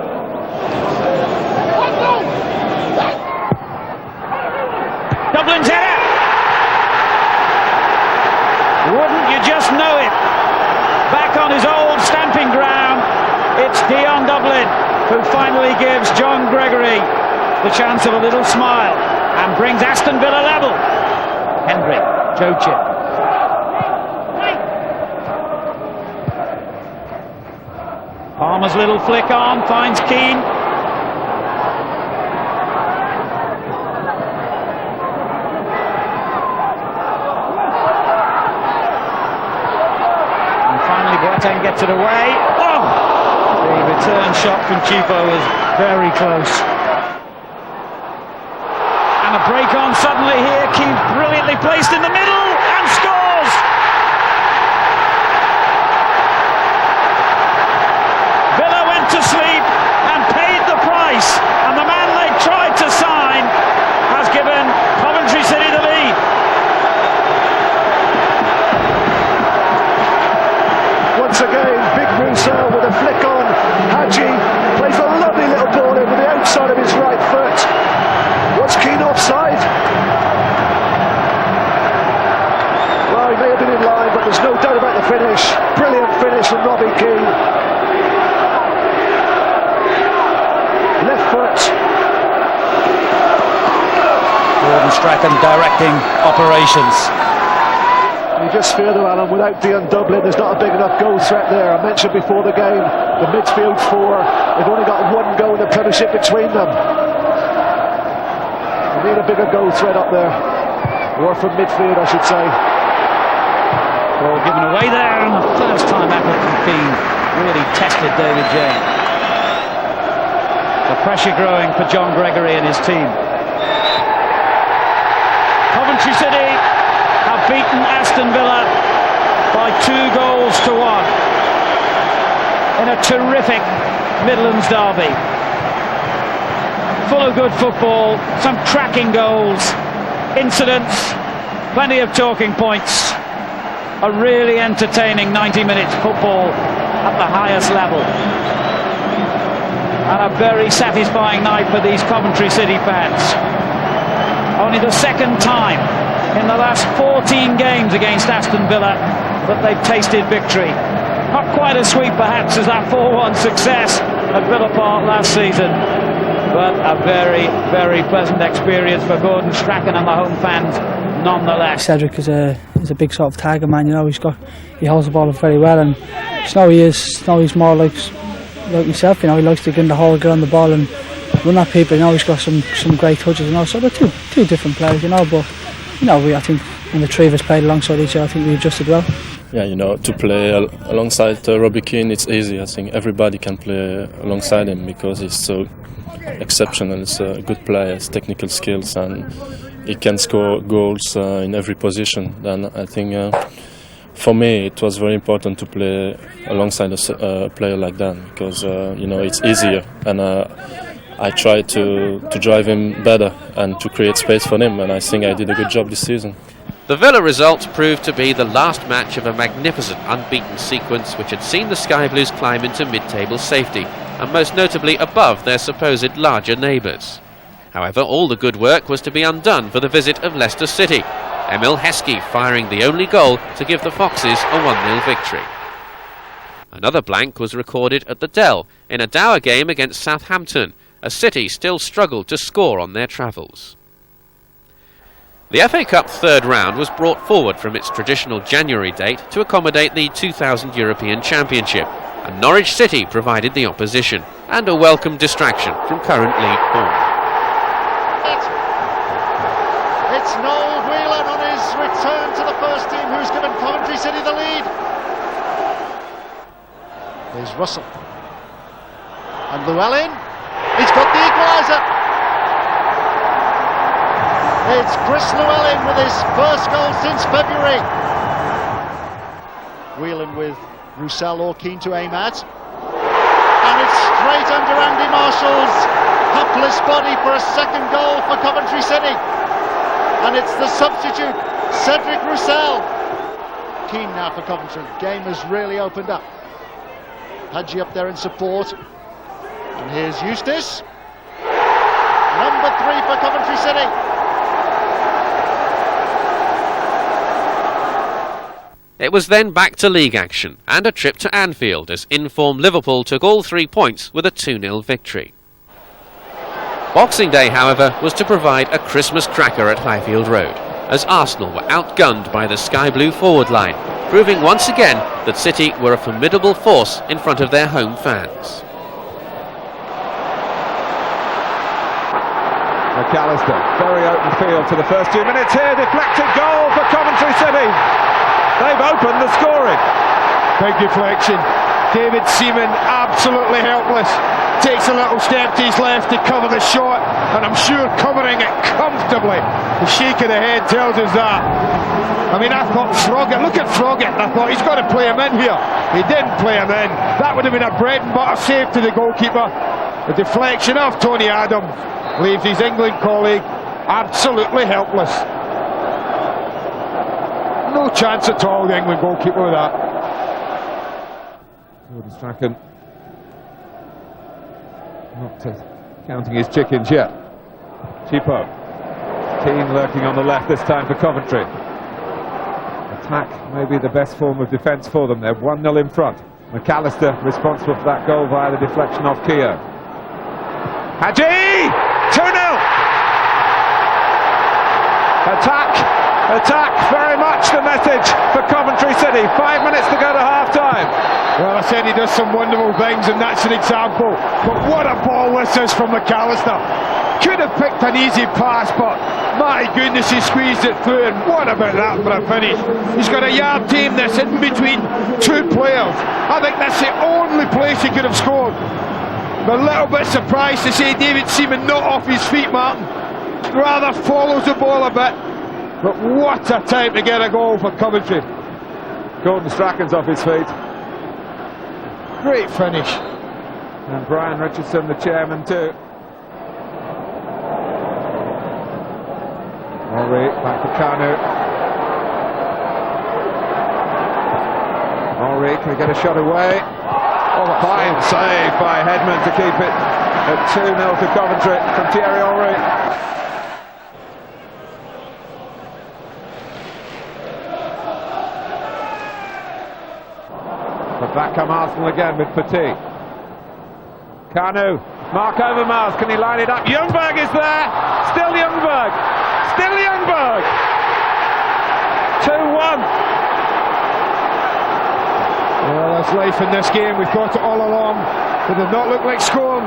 Dublin's header! Wouldn't you just know it? Back on his old stamping ground, it's Dion Dublin who finally gives John Gregory the chance of a little smile. and brings Aston Villa level. Henry, Joe Chip. Palmer's little flick on, finds Keane. And finally Boateng gets it away. Oh! The return shot from Chippo was very close. And a break on suddenly here. Keane brilliantly placed in the middle and scores! Villa went to sleep and paid the price, and the man they tried to sign has given Coventry City the lead. Once again, big Roussel with a flick on. Hadji plays a lovely little ball in with the outside of his right foot. Was Keane offside? Well, he may have been in line, but there's no doubt about the finish. Brilliant finish from Robbie Keane. Left foot. Gordon Strachan directing operations. You just feel though, Alan, without Dion Dublin, there's not a big enough goal threat there. I mentioned before the game, the midfield four, they've only got one goal in the Premiership between them. They need a bigger goal threat up there, or from midfield, I should say. Ball given away there, and the first time effort from Keane really tested David James. The pressure growing for John Gregory and his team. Coventry City have beaten Aston Villa by 2-1 in a terrific Midlands derby. Full of good football, some cracking goals, incidents, plenty of talking points. A really entertaining 90 minutes football at the highest level. And a very satisfying night for these Coventry City fans. Only the second time in the last 14 games against Aston Villa that they've tasted victory. Not quite as sweet perhaps as that 4-1 success at Villa Park last season, but a very, very pleasant experience for Gordon Strachan and the home fans nonetheless. Cedric is a big sort of tiger man, you know, he holds the ball up very well, and he's more like himself, you know, he likes to get in the hole, get on the ball and run at people, you know, he's got some great touches, you know, so they're two different players, you know, but you know, I think when the three of us played alongside each other, I think we adjusted well. Yeah, you know, to play alongside Robbie Keane, it's easy. I think everybody can play alongside him because he's so exceptional. He's a good player, has technical skills, and he can score goals in every position. Then I think for me it was very important to play alongside a player like that because you know, it's easier, and I tried to drive him better and to create space for him, and I think I did a good job this season. The Villa result proved to be the last match of a magnificent unbeaten sequence which had seen the Sky Blues climb into mid-table safety, and most notably above their supposed larger neighbours. However, all the good work was to be undone for the visit of Leicester City, Emil Heskey firing the only goal to give the Foxes a 1-0 victory. Another blank was recorded at the Dell in a dour game against Southampton, as City still struggled to score on their travels. The FA Cup third round was brought forward from its traditional January date to accommodate the 2000 European Championship, and Norwich City provided the opposition, and a welcome distraction from current league form. It's Noel Whelan on his return to the first team who's given Coventry City the lead. Here's Roussel. And Whelan, he's got the equaliser. It's Chris Llewellyn with his first goal since February. Whelan with Roussel or Keane to aim at. And it's straight under Andy Marshall's hapless body for a second goal for Coventry City. And it's the substitute, Cedric Roussel. Keane now for Coventry. Game has really opened up. Hadji up there in support. And here's Eustace. Number 3 for Coventry City. It was then back to league action and a trip to Anfield as in-form Liverpool took all 3 points with a 2-0 victory. Boxing Day, however, was to provide a Christmas cracker at Highfield Road, as Arsenal were outgunned by the sky blue forward line, proving once again that City were a formidable force in front of their home fans. McAllister, very open field to the first 2 minutes here, deflected goal for Coventry City. They've opened the scoring. Big deflection. David Seaman absolutely helpless. Takes a little step to his left to cover the shot, and I'm sure covering it comfortably. The shake of the head tells us that. I mean, I thought Froggatt, look at Froggatt, and I thought he's got to play him in here. He didn't play him in. That would have been a bread and butter save to the goalkeeper. The deflection of Tony Adams leaves his England colleague absolutely helpless. No chance at all, the England goalkeeper, with that. Strachan not counting his chickens yet. Chippo. Keane lurking on the left this time for Coventry. Attack may be the best form of defence for them. They're 1-0 in front. McAllister responsible for that goal via the deflection of Keogh. Hadji! 2-0! Attack, very much the message for Coventry City. 5 minutes to go to half-time. Well, I said he does some wonderful things, and that's an example. But what a ball this is from McAllister. Could have picked an easy pass, but my goodness, he squeezed it through, and what about that for a finish? He's got a yard team that's in between two players. I think that's the only place he could have scored. I'm a little bit surprised to see David Seaman not off his feet, Martin. Rather follows the ball a bit. But what a time to get a goal for Coventry. Gordon Strachan's off his feet. Great finish. And Brian Richardson, the chairman, too. Henry, back to Kanu. Henry, can he get a shot away? Oh, fine save by Hedman to keep it at 2-0 to Coventry from Thierry Henry. But back come Arsenal again with Petit. Kanu, Mark Overmars, can he line it up? Ljungberg is there! Still Ljungberg! 2-1! Well, there's life in this game. We've got it all along. It did not look like scoring.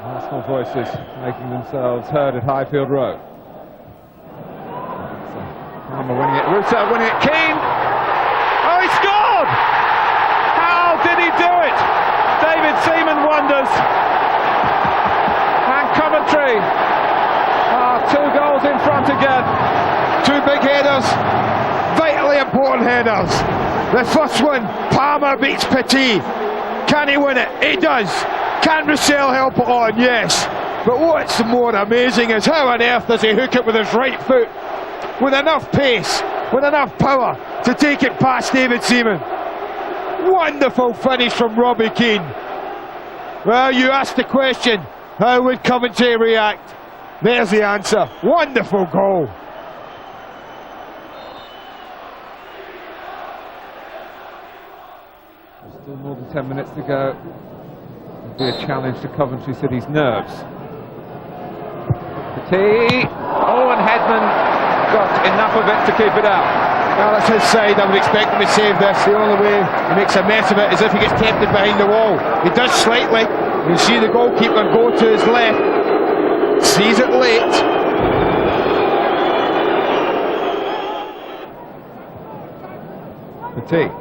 Arsenal voices making themselves heard at Highfield Road. Palmer winning it, Roussel winning it, Keane! Oh, he scored! How did he do it? David Seaman wonders. And Coventry are 2 goals in front again. 2 big headers, vitally important headers. The first one, Palmer beats Petit. Can he win it? He does. Can Roussel help it on? Yes. But what's more amazing is how on earth does he hook it with his right foot with enough pace, with enough power to take it past David Seaman. Wonderful finish from Robbie Keane. Well, you asked the question, how would Coventry react? There's the answer. Wonderful goal. Still more than 10 minutes to go. It'll be a challenge to Coventry City's nerves. Petit. Oh, and Hedman got enough of it to keep it out. Well, that's his side. I would expect him to save this. The only way he makes a mess of it is if he gets tempted behind the wall. He does slightly. You see the goalkeeper go to his left. Sees it late. Petit.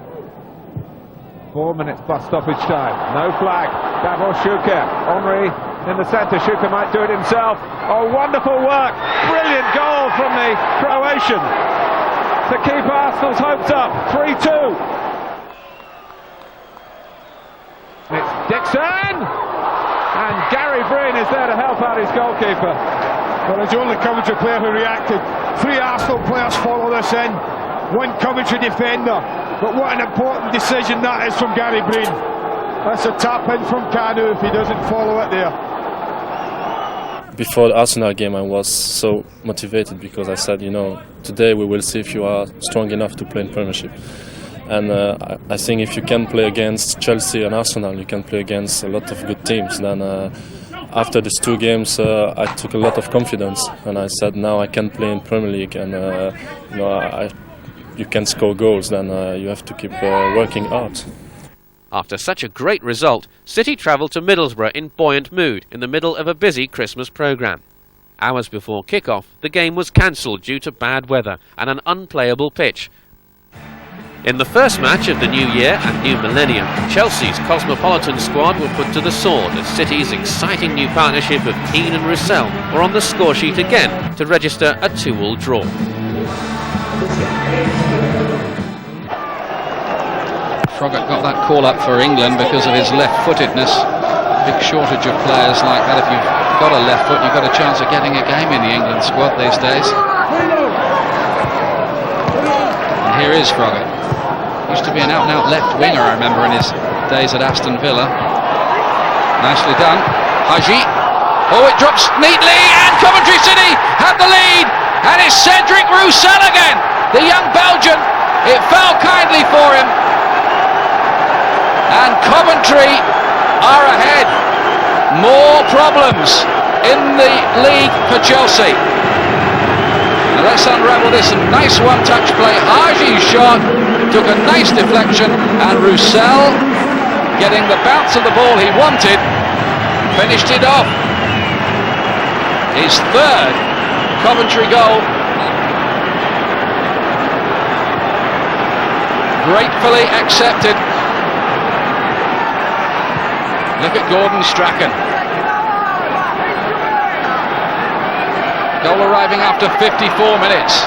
4 minutes plus stoppage time. No flag. Davor Schuker. Henry in the centre. Schuker might do it himself. Oh, wonderful work. Brilliant goal from the Croatian to keep Arsenal's hopes up. 3-2. It's Dixon. And Gary Breen is there to help out his goalkeeper. Well, it's the only Coventry player who reacted. 3 Arsenal players follow this in. 1 Coventry defender. But what an important decision that is from Gary Breen. That's a tap in from Kanu if he doesn't follow it there. Before the Arsenal game, I was so motivated because I said, you know, today we will see if you are strong enough to play in Premiership. And I think if you can play against Chelsea and Arsenal, you can play against a lot of good teams. Then After these 2 games, I took a lot of confidence, and I said, now I can play in Premier League, and you can score goals, then you have to keep working hard. After such a great result, City travelled to Middlesbrough in buoyant mood in the middle of a busy Christmas programme. Hours before kick-off, the game was cancelled due to bad weather and an unplayable pitch. In the first match of the new year and new millennium, Chelsea's cosmopolitan squad were put to the sword as City's exciting new partnership of Keane and Roussel were on the scoresheet again to register a 2-2 draw. Froggatt got that call up for England because of his left-footedness. Big shortage of players like that. If you've got a left foot, you've got a chance of getting a game in the England squad these days. And here is Froggatt. Used to be an out-and-out left winger, I remember, in his days at Aston Villa. Nicely done. Hadji. Oh, it drops neatly, and Coventry City have the lead. And it's Cedric Roussel again, the young Belgian. It fell kindly for him. And Coventry are ahead. More problems in the league for Chelsea. Now let's unravel this. A nice one-touch play. Hadji's shot took a nice deflection, and Roussel, getting the bounce of the ball he wanted, finished it off. His 3rd Coventry goal. Gratefully accepted. Look at Gordon Strachan. Goal arriving after 54 minutes.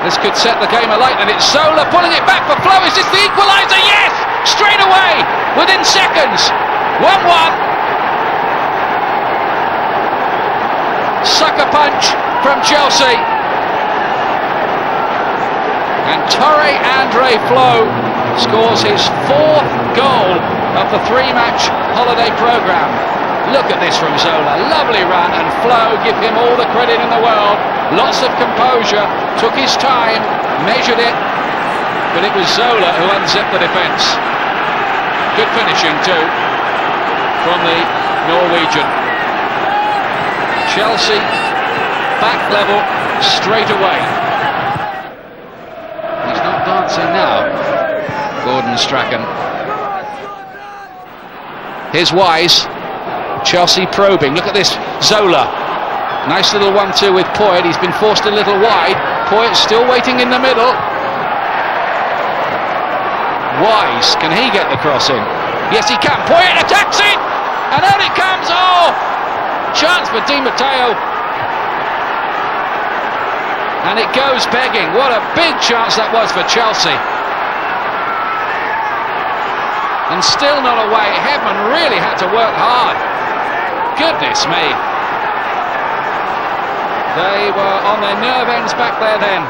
This could set the game alight, and it's Zola pulling it back for Flo. Is this the equaliser? Yes! Straight away, within seconds. 1-1. Sucker punch from Chelsea. And Torre Andre Flo scores his 4th goal of the 3-match holiday programme. Look at this from Zola, lovely run, and Flo, give him all the credit in the world. Lots of composure, took his time, measured it, but it was Zola who unzipped the defence. Good finishing too from the Norwegian. Chelsea back level straight away. He's not dancing now, Gordon Strachan. Here's Wise. Chelsea probing. Look at this. Zola. Nice little 1-2 with Poyet. He's been forced a little wide. Poyet still waiting in the middle. Wise. Can he get the cross in? Yes, he can. Poyet attacks it. And out it comes. Oh! Chance for Di Matteo. And it goes begging. What a big chance that was for Chelsea. And still not away. Hedman really had to work hard. Goodness me. They were on their nerve ends back there then.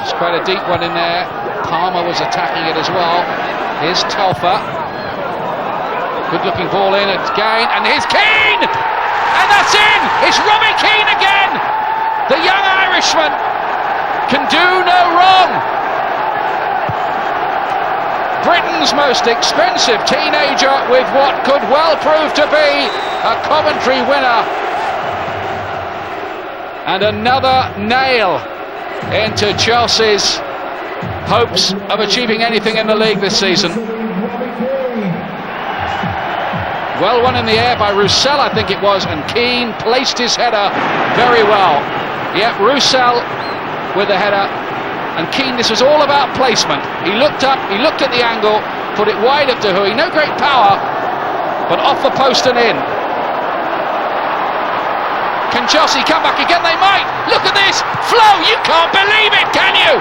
It's quite a deep one in there. Palmer was attacking it as well. Here's Telfer. Good looking ball in again. And here's Keane! And that's in! It's Robbie Keane again! The young Irishman can do no wrong. Britain's most expensive teenager with what could well prove to be a Coventry winner. And another nail into Chelsea's hopes of achieving anything in the league this season. Well won in the air by Roussel, I think it was, and Keane placed his header very well. Yep, Roussel with the header. And Keane, this was all about placement. He looked up, he looked at the angle, put it wide of Hui. No great power, but off the post and in. Can Chelsea come back again? They might. Look at this. Flo, you can't believe it, can you?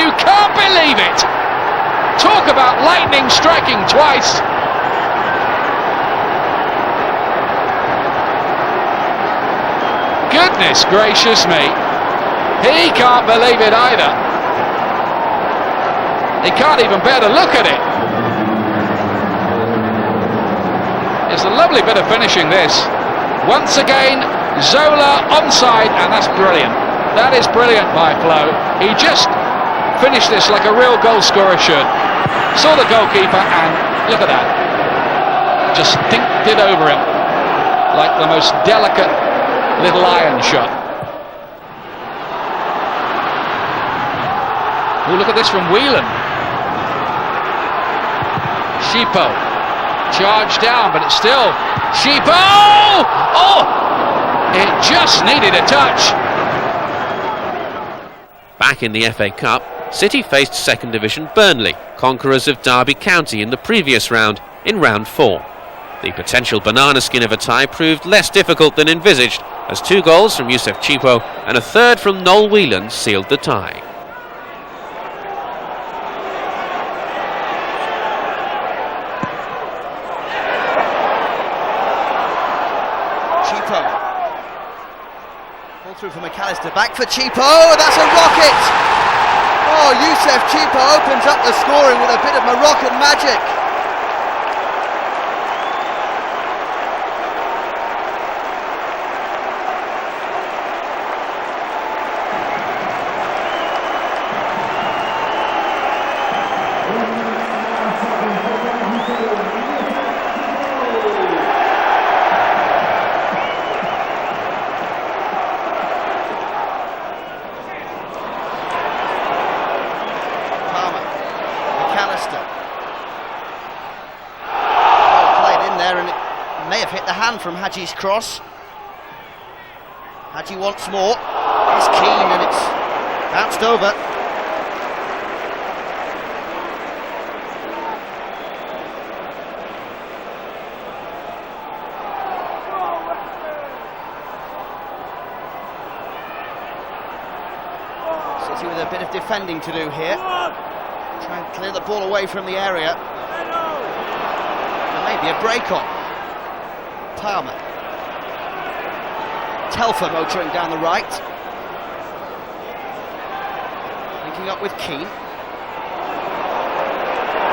You can't believe it. Talk about lightning striking twice. Goodness gracious me. He can't believe it either. He can't even bear to look at it. It's a lovely bit of finishing this. Once again, Zola onside, and that's brilliant. That is brilliant by Flo. He just finished this like a real goal scorer should. Saw the goalkeeper and Look at that. Just dinked it over him like the most delicate little iron shot. Oh, look at this from Whelan. Chippo charged down, but it's still Chippo. Oh, it just needed a touch. Back in the FA Cup, City faced second division Burnley, conquerors of Derby County in the previous round, in round 4. The potential banana skin of a tie proved less difficult than envisaged, as 2 goals from Youssef Chippo and a third from Noel Whelan sealed the tie. Chippo. Ball through for McAllister, back for Chippo, that's a rocket! Oh, Youssef Chippo opens up the scoring with a bit of Moroccan magic. From Hadji's cross. Hadji wants more. It's Keane and it's bounced over. City with a bit of defending to do here. Try and clear the ball away from the area. There may be a break on. Palmer. Telfer motoring down the right. Linking up with Keane.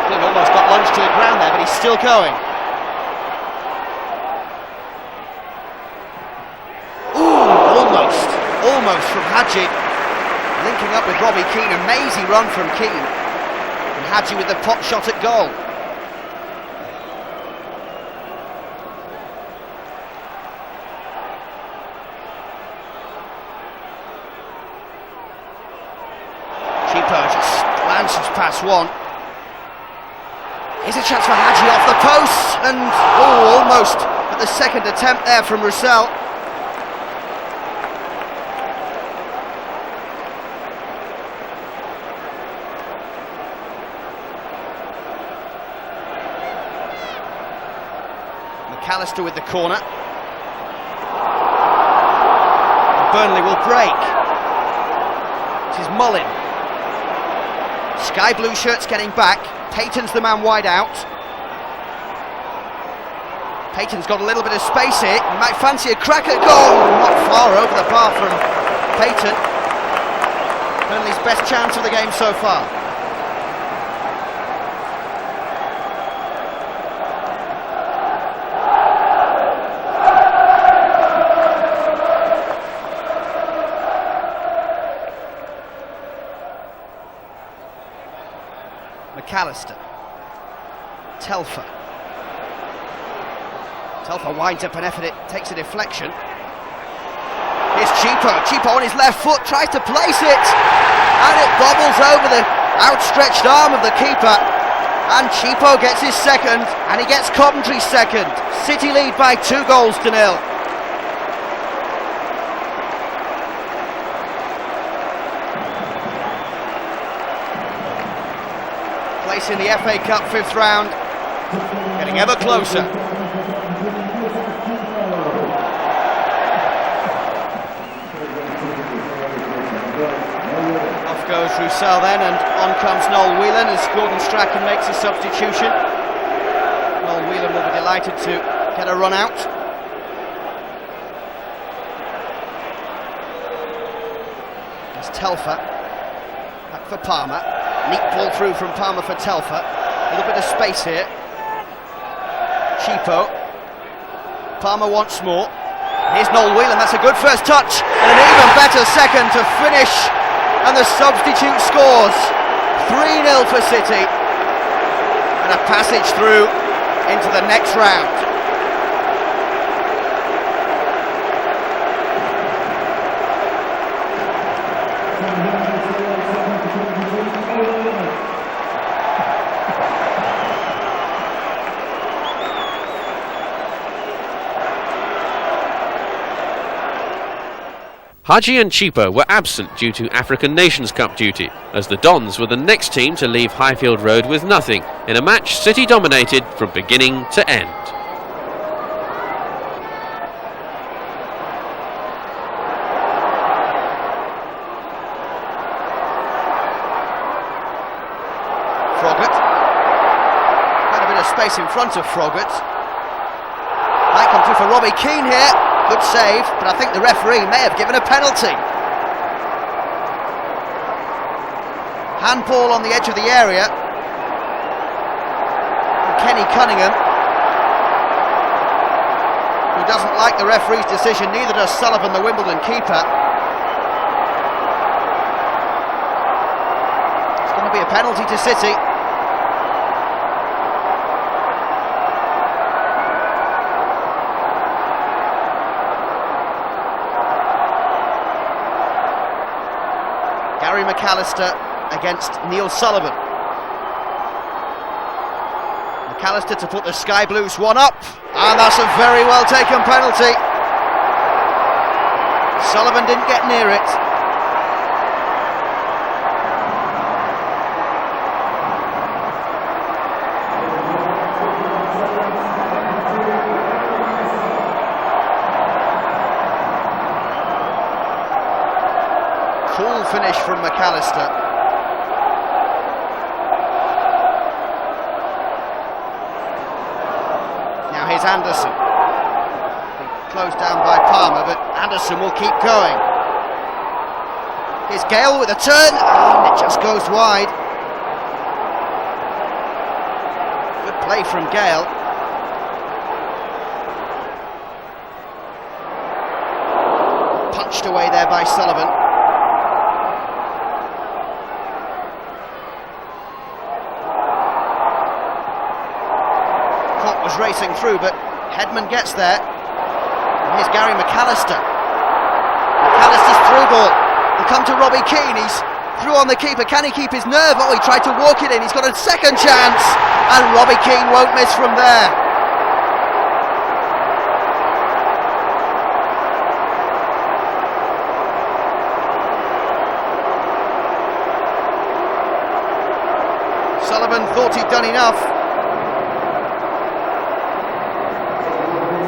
Keane almost got lunged to the ground there, but he's still going. Ooh, almost from Hadji. Linking up with Robbie Keane, amazing run from Keane. And Hadji with the pot shot at goal. Pass one. Here's a chance for Hadji off the post, and almost at the second attempt there from Roussel. McAllister with the corner. Burnley will break. This is Mullin. Sky blue shirts getting back. Payton's the man wide out. Payton's got a little bit of space here. He might fancy a crack at goal. Not far over the bar from Payton. Burnley's best chance of the game so far. McAllister. Telfer. Telfer winds up an effort, it takes a deflection. Here's Chippo. Chippo on his left foot, tries to place it, and it bobbles over the outstretched arm of the keeper. And Chippo gets his second, and he gets Coventry's second. City lead by 2-0. Place in the FA Cup 5th round, getting ever closer. Off goes Roussel then, and on comes Noel Whelan as Gordon Strachan makes a substitution. Noel Whelan will be delighted to get a run out. There's Telfer, back for Palmer. Neat ball through from Palmer for Telfer. A little bit of space here. Chippo. Palmer wants more. Here's Noel Whelan, that's a good first touch. And an even better second to finish. And the substitute scores. 3-0 for City. and a passage through into the next round. Hadji and Chippo were absent due to African Nations Cup duty, as the Dons were the next team to leave Highfield Road with nothing, in a match City dominated from beginning to end. Froggatt. Quite a bit of space in front of Froggatt. Might come through for Robbie Keane here. Good save, but I think the referee may have given a penalty. Handball on the edge of the area. Kenny Cunningham, who doesn't like the referee's decision, neither does Sullivan, the Wimbledon keeper. It's going to be a penalty to City. McAllister against Neil Sullivan. McAllister to put the Sky Blues one up, and that's a very well taken penalty. Sullivan didn't get near it. Cool finish from McAllister. Now here's Anderson. Closed down by Palmer, but Anderson will keep going. Here's Gale with a turn, and it just goes wide. Good play from Gale. Punched away there by Sullivan. Was racing through, but Hedman gets there. And here's Gary McAllister. McAllister's through ball. They come to Robbie Keane. He's through on the keeper. Can he keep his nerve? Oh, he tried to walk it in. He's got a second chance, and Robbie Keane won't miss from there. Sullivan thought he'd done enough.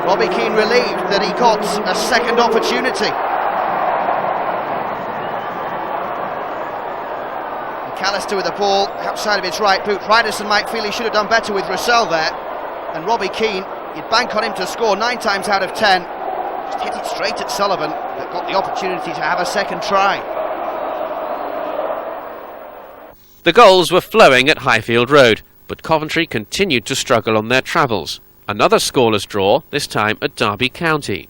Robbie Keane relieved that he got a second opportunity. McAllister with the ball outside of his right boot. Ryderson might feel he should have done better with Roussel there. And Robbie Keane, you'd bank on him to score 9 times out of 10. Just hit it straight at Sullivan, but got the opportunity to have a second try. The goals were flowing at Highfield Road, but Coventry continued to struggle on their travels. Another scoreless draw, this time at Derby County.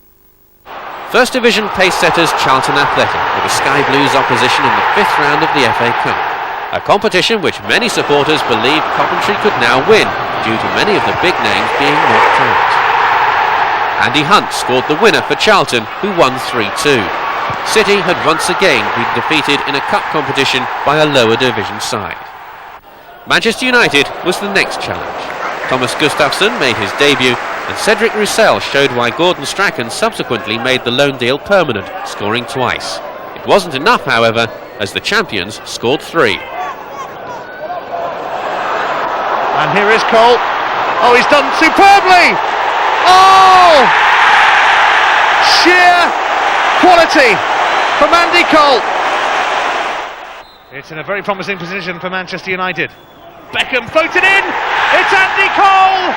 First Division pace-setters Charlton Athletic with the Sky Blues opposition in the 5th round of the FA Cup. A competition which many supporters believed Coventry could now win, due to many of the big names being knocked out. Andy Hunt scored the winner for Charlton, who won 3-2. City had once again been defeated in a cup competition by a lower division side. Manchester United was the next challenge. Thomas Gustafsson made his debut, and Cedric Roussel showed why Gordon Strachan subsequently made the loan deal permanent, scoring twice. It wasn't enough, however, as the champions scored 3. And here is Cole. Oh, he's done superbly! Oh! Sheer quality from Andy Cole. It's in a very promising position for Manchester United. Beckham floated in. It's Andy Cole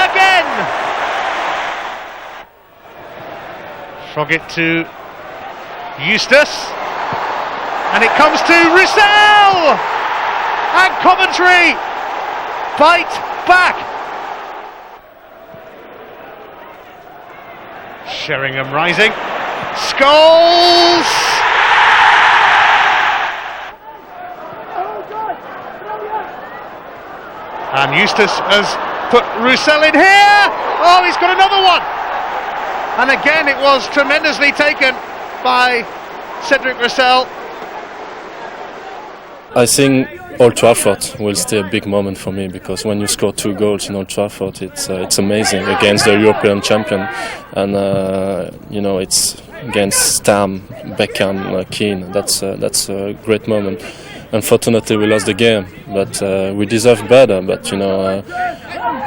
again. Froggatt to Eustace, and it comes to Roussel, and Coventry bite back. Sheringham rising. Scholes. And Eustace has put Roussel in here. Oh, he's got another one. And again, it was tremendously taken by Cedric Roussel. I think Old Trafford will stay a big moment for me, because when you score 2 goals in Old Trafford, it's amazing against the European champion, and it's against Stam, Beckham, Keane. That's a great moment. Unfortunately, we lost the game, but we deserve better. But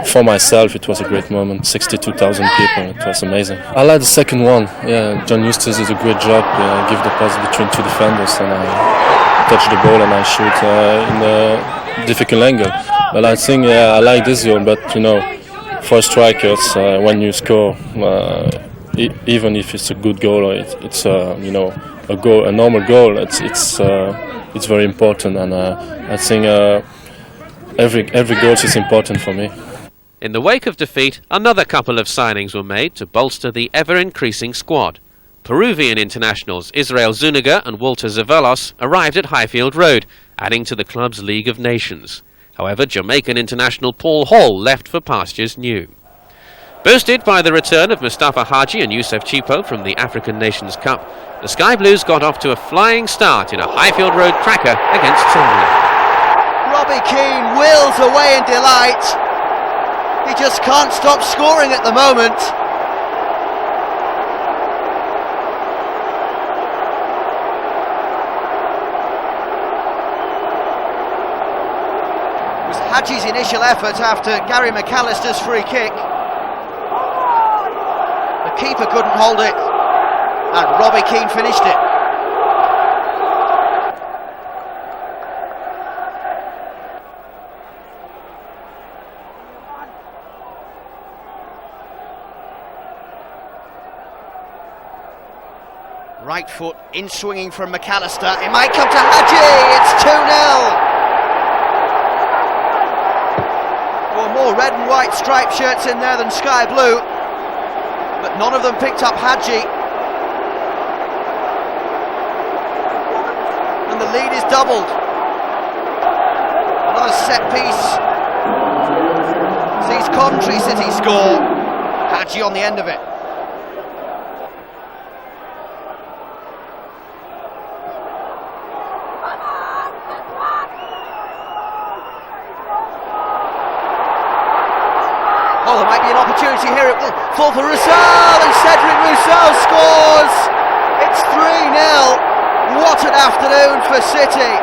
for myself, it was a great moment. 62,000 people. It was amazing. I like the second one. Yeah, John Eustace did a great job. Give the pass between 2 defenders, and I touch the ball and I shoot in a difficult angle. But I think I like this goal. But for strikers, when you score, even if it's a good goal or it's a normal goal, it's very important. And I think every goal is important for me. In the wake of defeat, another couple of signings were made to bolster the ever-increasing squad. Peruvian internationals Israel Zuniga and Walter Zevallos arrived at Highfield Road, adding to the club's League of Nations. However, Jamaican international Paul Hall left for pastures new. Boosted by the return of Mustafa Hadji and Youssef Chippo from the African Nations Cup, the Sky Blues got off to a flying start in a Highfield Road cracker against Sunderland. Robbie Keane wills away in delight. He just can't stop scoring at the moment. It was Hadji's initial effort after Gary McAllister's free kick. The keeper couldn't hold it, and Robbie Keane finished it. Right foot in swinging from McAllister. It might come to Hadji. It's 2-0. There were more red and white striped shirts in there than sky blue, but none of them picked up Hadji. And the lead is doubled. Another set piece sees Coventry City score. Hadji on the end of it. Oh, there might be an opportunity here. It will fall for Roussel, and Cedric Roussel scores. It's 3-0. What an afternoon for City.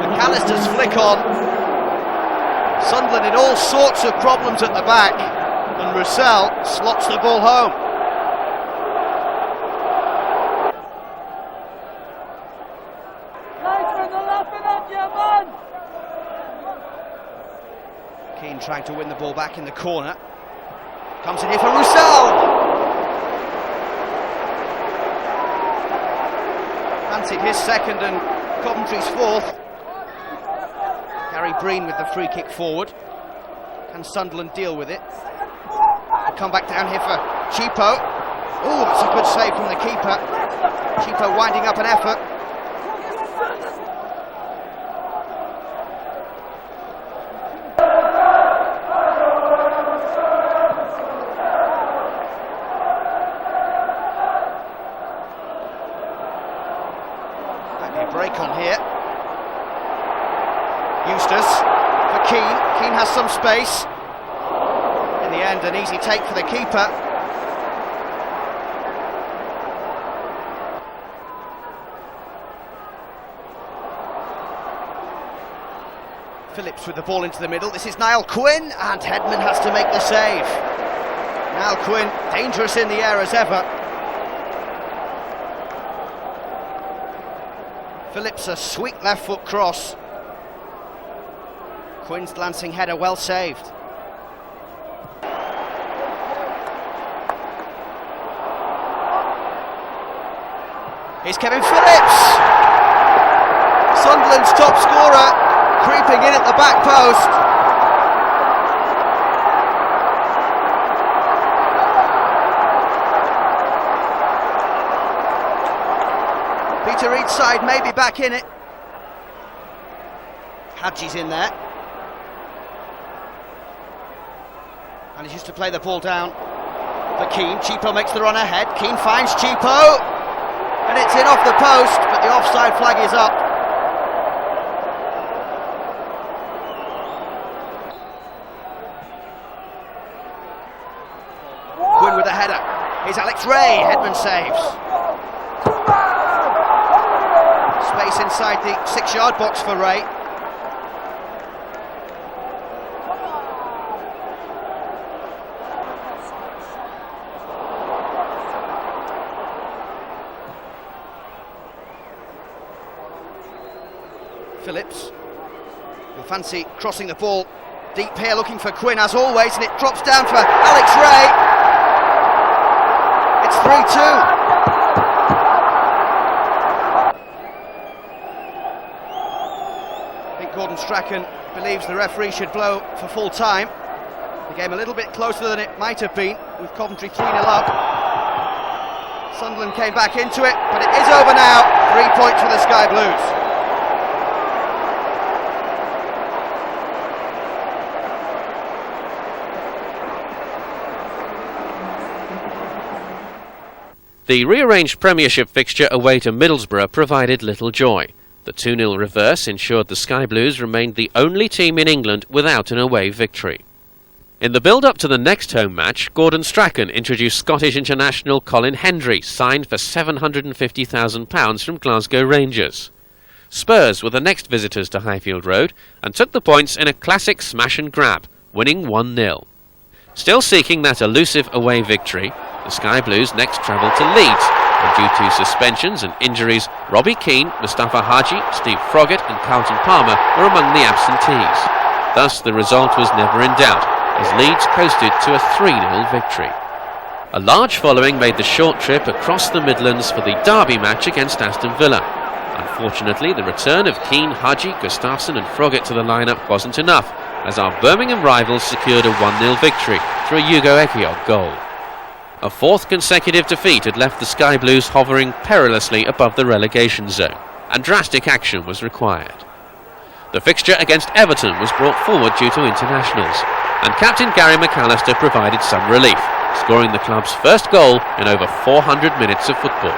McAllister's flick on. Sunderland in all sorts of problems at the back, and Roussel slots the ball home. Keane trying to win the ball back in the corner. Comes in here for Roussel. Fancied his second and Coventry's fourth. Gary Breen with the free kick forward. Can Sunderland deal with it? They'll come back down here for Chippo. Oh, that's a good save from the keeper. Chippo winding up an effort. Might be a break on here. Eustace for Keane. Keane has some space. In the end, an easy take for the keeper. Phillips with the ball into the middle. This is Niall Quinn, and Hedman has to make the save. Niall Quinn, dangerous in the air as ever. Phillips, a sweet left foot cross. Quinn's glancing header, well saved. Here's Kevin Phillips. Sunderland's top scorer. creeping in at the back post. Peter Reid's side may be back in it. Hadji's in there. Manages to play the ball down for Keane. Chippo makes the run ahead. Keane finds Chippo. And it's in off the post, but the offside flag is up. Quinn with a header. Here's Alex Ray. Hedman saves. Space inside the 6-yard box for Ray. Phillips will fancy crossing the ball deep here, looking for Quinn as always, and it drops down for Alex Ray. It's 3-2. I think Gordon Strachan believes the referee should blow for full time. The game a little bit closer than it might have been, with Coventry 3-0 up. Sunderland came back into it, but it is over now. 3 points for the Sky Blues. The rearranged Premiership fixture away to Middlesbrough provided little joy. The 2-0 reverse ensured the Sky Blues remained the only team in England without an away victory. In the build-up to the next home match, Gordon Strachan introduced Scottish international Colin Hendry, signed for £750,000 from Glasgow Rangers. Spurs were the next visitors to Highfield Road and took the points in a classic smash and grab, winning 1-0. Still seeking that elusive away victory, the Sky Blues next travelled to Leeds, and due to suspensions and injuries, Robbie Keane, Mustafa Hadji, Steve Froggatt and Carlton Palmer were among the absentees. Thus the result was never in doubt, as Leeds coasted to a 3-0 victory. A large following made the short trip across the Midlands for the derby match against Aston Villa. Unfortunately, the return of Keane, Hadji, Gustafsson and Froggatt to the lineup wasn't enough, as our Birmingham rivals secured a 1-0 victory through a Hugo Ekiog goal. A fourth consecutive defeat had left the Sky Blues hovering perilously above the relegation zone, and drastic action was required. The fixture against Everton was brought forward due to internationals, and captain Gary McAllister provided some relief, scoring the club's first goal in over 400 minutes of football.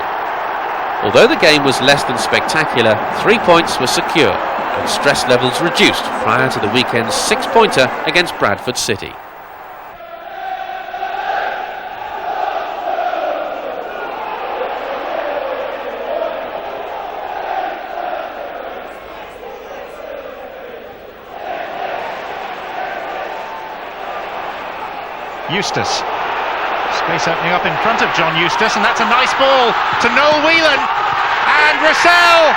Although the game was less than spectacular, 3 points were secure, and stress levels reduced prior to the weekend's 6-pointer against Bradford City. Eustace. Space opening up in front of John Eustace, and that's a nice ball to Noel Whelan and Roussel.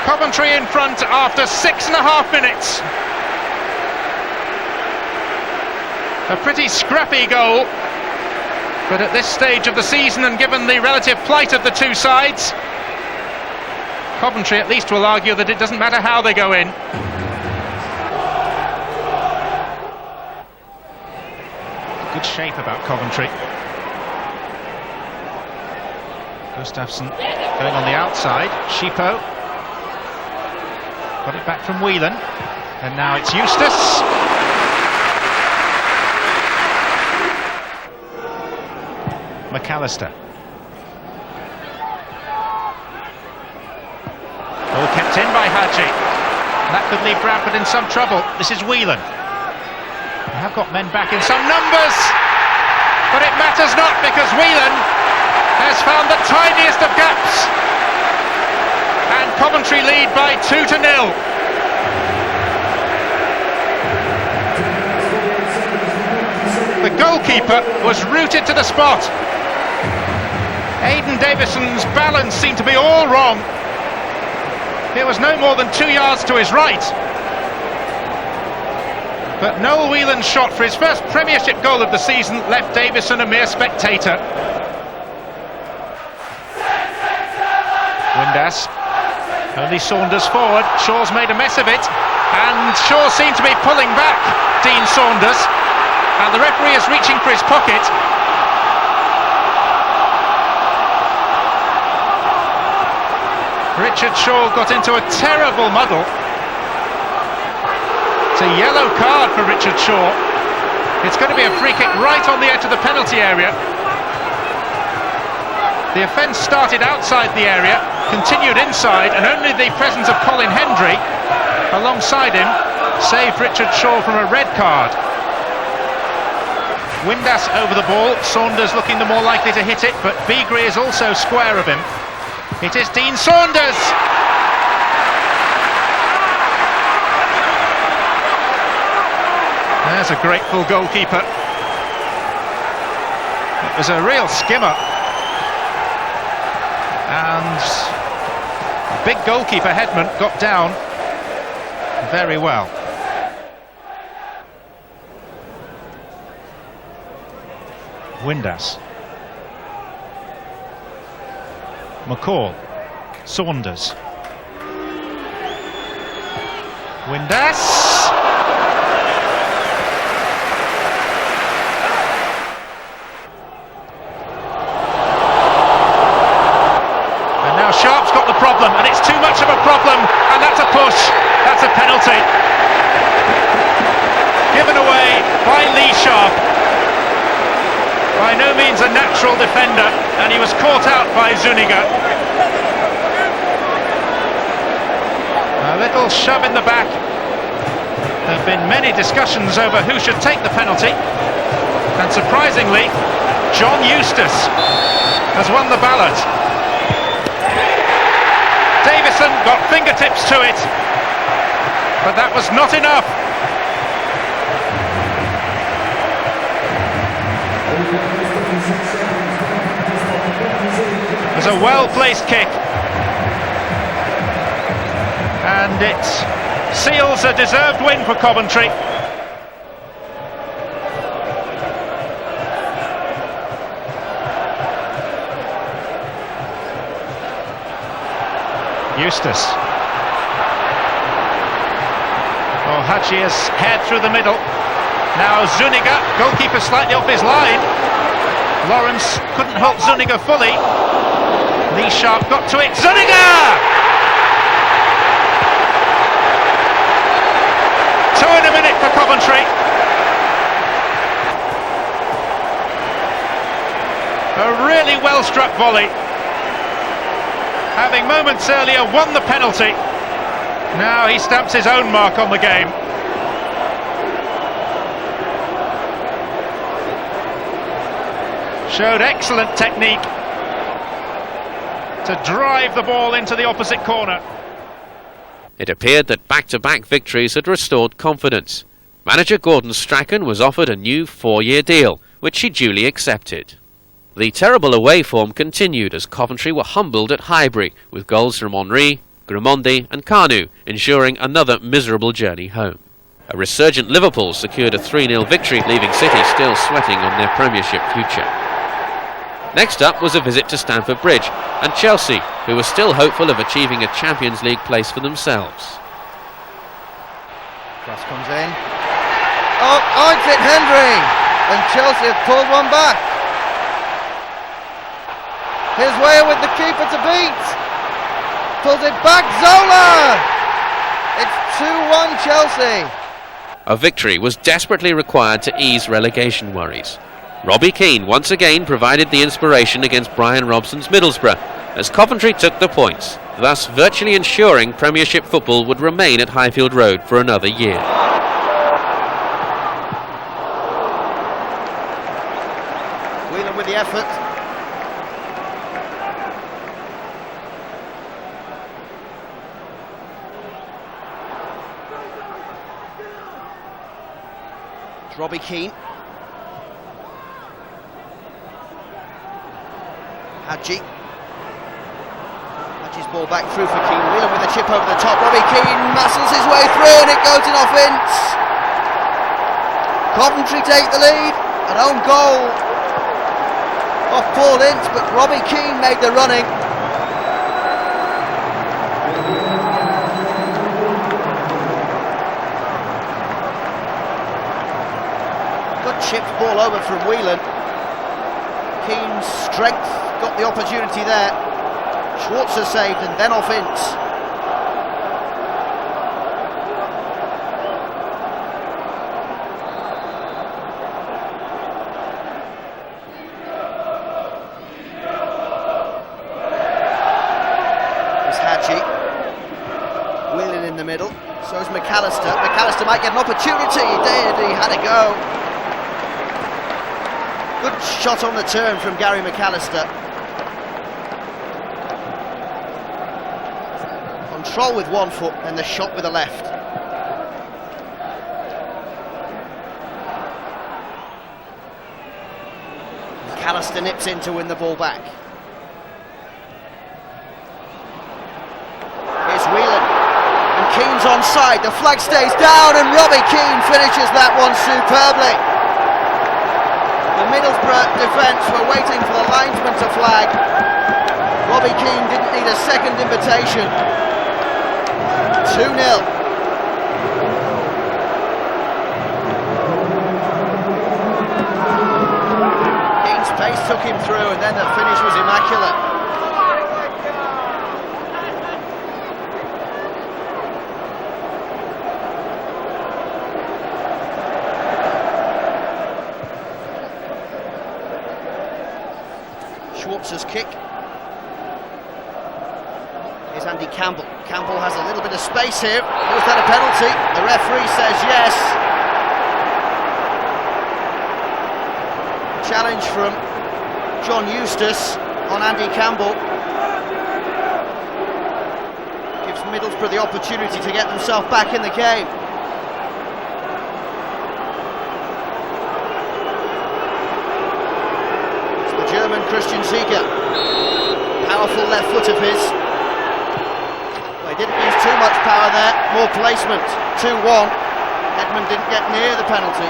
Coventry in front after 6.5 minutes. A pretty scrappy goal, but at this stage of the season and given the relative plight of the two sides, Coventry at least will argue that it doesn't matter how they go in. Good shape about Coventry. Gustafsson going on the outside. Chippo got it back from Whelan, and now it's Eustace. McAllister. All kept in by Hadji. That could leave Bradford in some trouble. This is Whelan. They have got men back in some numbers, but it matters not because Whelan has found the tiniest of gaps, and Coventry lead by 2-0. The goalkeeper was rooted to the spot. Aidan Davison's balance seemed to be all wrong. It was no more than 2 yards to his right. But Noel Whelan's shot for his first Premiership goal of the season left Davison a mere spectator. Only Saunders forward. Shaw's made a mess of it, and Shaw seemed to be pulling back Dean Saunders, and the referee is reaching for his pocket. Richard Shaw got into a terrible muddle. It's a yellow card for Richard Shaw. It's going to be a free kick right on the edge of the penalty area. The offence started outside the area, continued inside, and only the presence of Colin Hendry alongside him saved Richard Shaw from a red card. Windass over the ball, Saunders looking the more likely to hit it, but Beagrie is also square of him. It is Dean Saunders! There's a grateful goalkeeper. It was a real skimmer. And big goalkeeper Hedman got down very well. Windass, McCall, Saunders, Windass. Sharp's got the problem, and it's too much of a problem, and that's a push. That's a penalty. Given away by Lee Sharp. By no means a natural defender, and he was caught out by Zuniga. A little shove in the back. There have been many discussions over who should take the penalty, and surprisingly, John Eustace has won the ballot. Davison got fingertips to it, but that was not enough. It was a well-placed kick, and it seals a deserved win for Coventry. Eustace. Oh, Hadji has head through the middle. Now Zuniga, goalkeeper slightly off his line. Lawrence couldn't hold Zuniga fully. Lee Sharp got to it. Zuniga! 2 in a minute for Coventry. A really well struck volley. Having moments earlier won the penalty, now he stamps his own mark on the game. Showed excellent technique to drive the ball into the opposite corner. It appeared that back-to-back victories had restored confidence. Manager Gordon Strachan was offered a new 4-year deal, which he duly accepted. The terrible away form continued as Coventry were humbled at Highbury, with goals from Henry, Grimondi and Kanu ensuring another miserable journey home. A resurgent Liverpool secured a 3-0 victory, leaving City still sweating on their Premiership future. Next up was a visit to Stamford Bridge and Chelsea, who were still hopeful of achieving a Champions League place for themselves. Cross comes in. Oh, it's hit Hendry! And Chelsea have pulled one back. Here's Weah with the keeper to beat. Pulls it back, Zola! It's 2-1 Chelsea. A victory was desperately required to ease relegation worries. Robbie Keane once again provided the inspiration against Brian Robson's Middlesbrough, as Coventry took the points, thus virtually ensuring Premiership football would remain at Highfield Road for another year. Whelan with the effort. Robbie Keane. Hadji. Hadji's ball back through for Keane. Whelan with the chip over the top. Robbie Keane muscles his way through and it goes in off Ince. Coventry take the lead. An own goal off Paul Ince, but Robbie Keane made the running. Good chipped ball over from Whelan. Keane's strength got the opportunity there. Schwarzer saved and then off Ince. It's Hadji. Whelan in the middle. So is McAllister. McAllister might get an opportunity. He did. He had a go. Good shot on the turn from Gary McAllister. Control with one foot and the shot with the left. McAllister nips in to win the ball back. Here's Whelan. And Keane's onside. The flag stays down and Robbie Keane finishes that one superbly. The Middlesbrough defence were waiting for the linesman to flag. Robbie Keane didn't need a second invitation. 2-0. Keane's pace took him through and then the finish was immaculate. Schwartz's kick. Here's Andy Campbell. Campbell has a little bit of space here. Was that a penalty? The referee says yes. Challenge from John Eustace on Andy Campbell. Gives Middlesbrough the opportunity to get themselves back in the game. German Christian Ziege. Powerful left foot of his. Well, he didn't use too much power there. More placement. 2-1. Hedman didn't get near the penalty.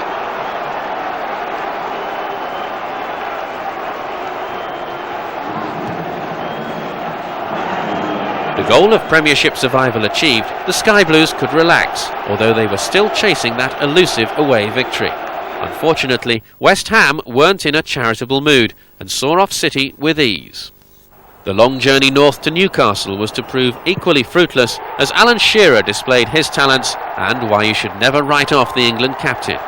The goal of Premiership survival achieved, the Sky Blues could relax, although they were still chasing that elusive away victory. Unfortunately, West Ham weren't in a charitable mood and saw off City with ease. The long journey north to Newcastle was to prove equally fruitless as Alan Shearer displayed his talents and why you should never write off the England captain.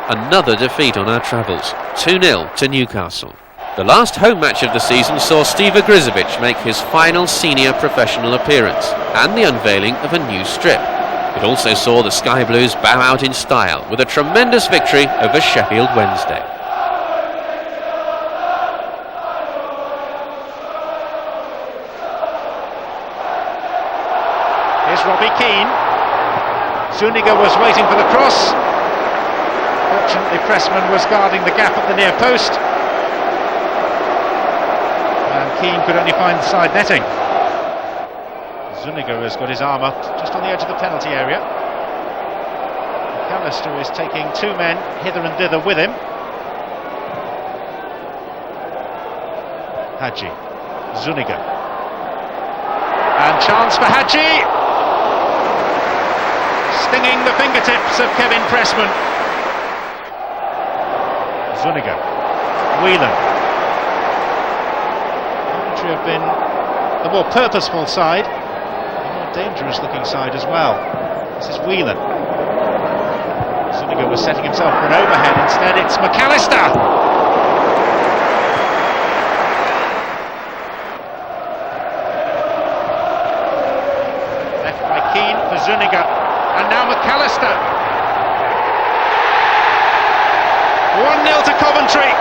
Another defeat on our travels, 2-0 to Newcastle. The last home match of the season saw Steve Ogrizovic make his final senior professional appearance and the unveiling of a new strip. It also saw the Sky Blues bow out in style with a tremendous victory over Sheffield Wednesday. Here's Robbie Keane. Zuniga was waiting for the cross. Fortunately, Pressman was guarding the gap at the near post. And Keane could only find the side netting. Zuniga has got his arm up just on the edge of the penalty area. McAllister is taking two men hither and thither with him. Hadji, Zuniga, and chance for Hadji, stinging the fingertips of Kevin Pressman. Zuniga, Whelan. Coventry have been the more purposeful side. Dangerous looking side as well. This is Whelan. Zuniga was setting himself for an overhead. Instead it's McAllister. Left by Keane for Zuniga. And now McAllister. 1-0 to Coventry.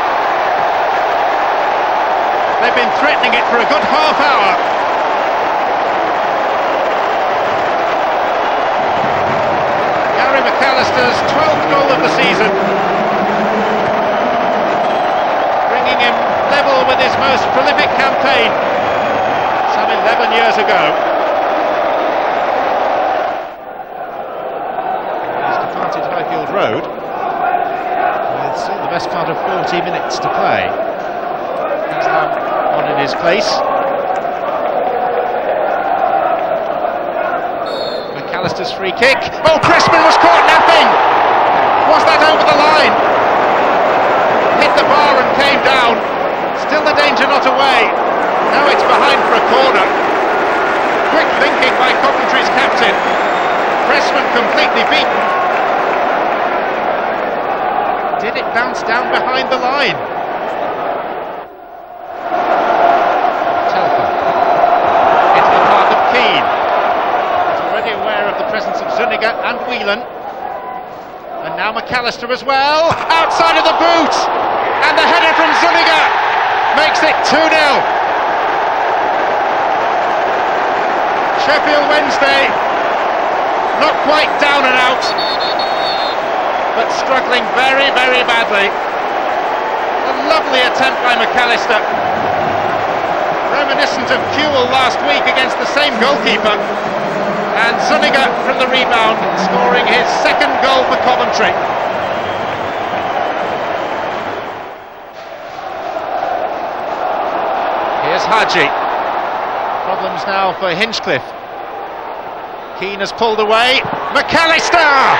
They've been threatening it for a good half hour. McAllister's 12th goal of the season, bringing him level with his most prolific campaign some 11 years ago. He's departed Highfield Road with still the best part of 40 minutes to play. He's now on in his place. McAllister's free kick. Oh, Pressman was caught napping. Was that over the line? completely beaten. Did it bounce down behind the line? Telfer into the path of Keane. He's already aware of the presence of Zuniga and Whelan. And now McAllister as well, outside of the boot, and the header from Zuniga makes it 2-0. Sheffield Wednesday, not quite down and out, but struggling very, very badly. A lovely attempt by McAllister, reminiscent of Kewell last week against the same goalkeeper. And Zuniga from the rebound, scoring his second goal for Coventry. Here's Hadji. Problems now for Hinchcliffe. Keane has pulled away. McAllister!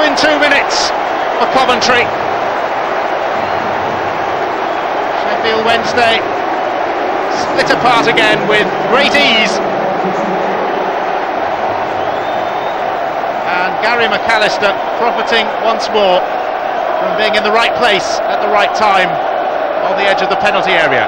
In 2 minutes for Coventry. Sheffield Wednesday split apart again with great ease. And Gary McAllister profiting once more from being in the right place at the right time on the edge of the penalty area.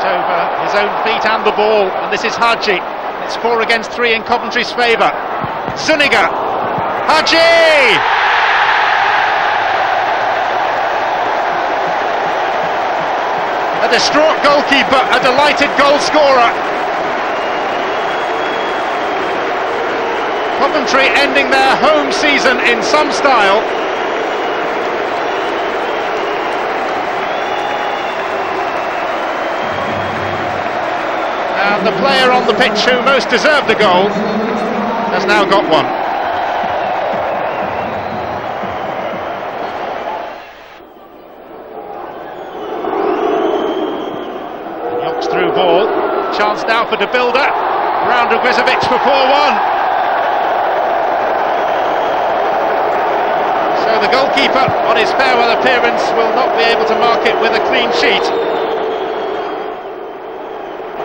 Over his own feet and the ball, and this is Hadji. It's 4 against 3 in Coventry's favour. Zuniga, Hadji! A distraught goalkeeper, a delighted goal scorer. Coventry ending their home season in some style. And the player on the pitch who most deserved the goal has now got one. Knocks through ball. Chance now for De Bilder. Round of Grizovic for 4-1. So the goalkeeper on his farewell appearance will not be able to mark it with a clean sheet.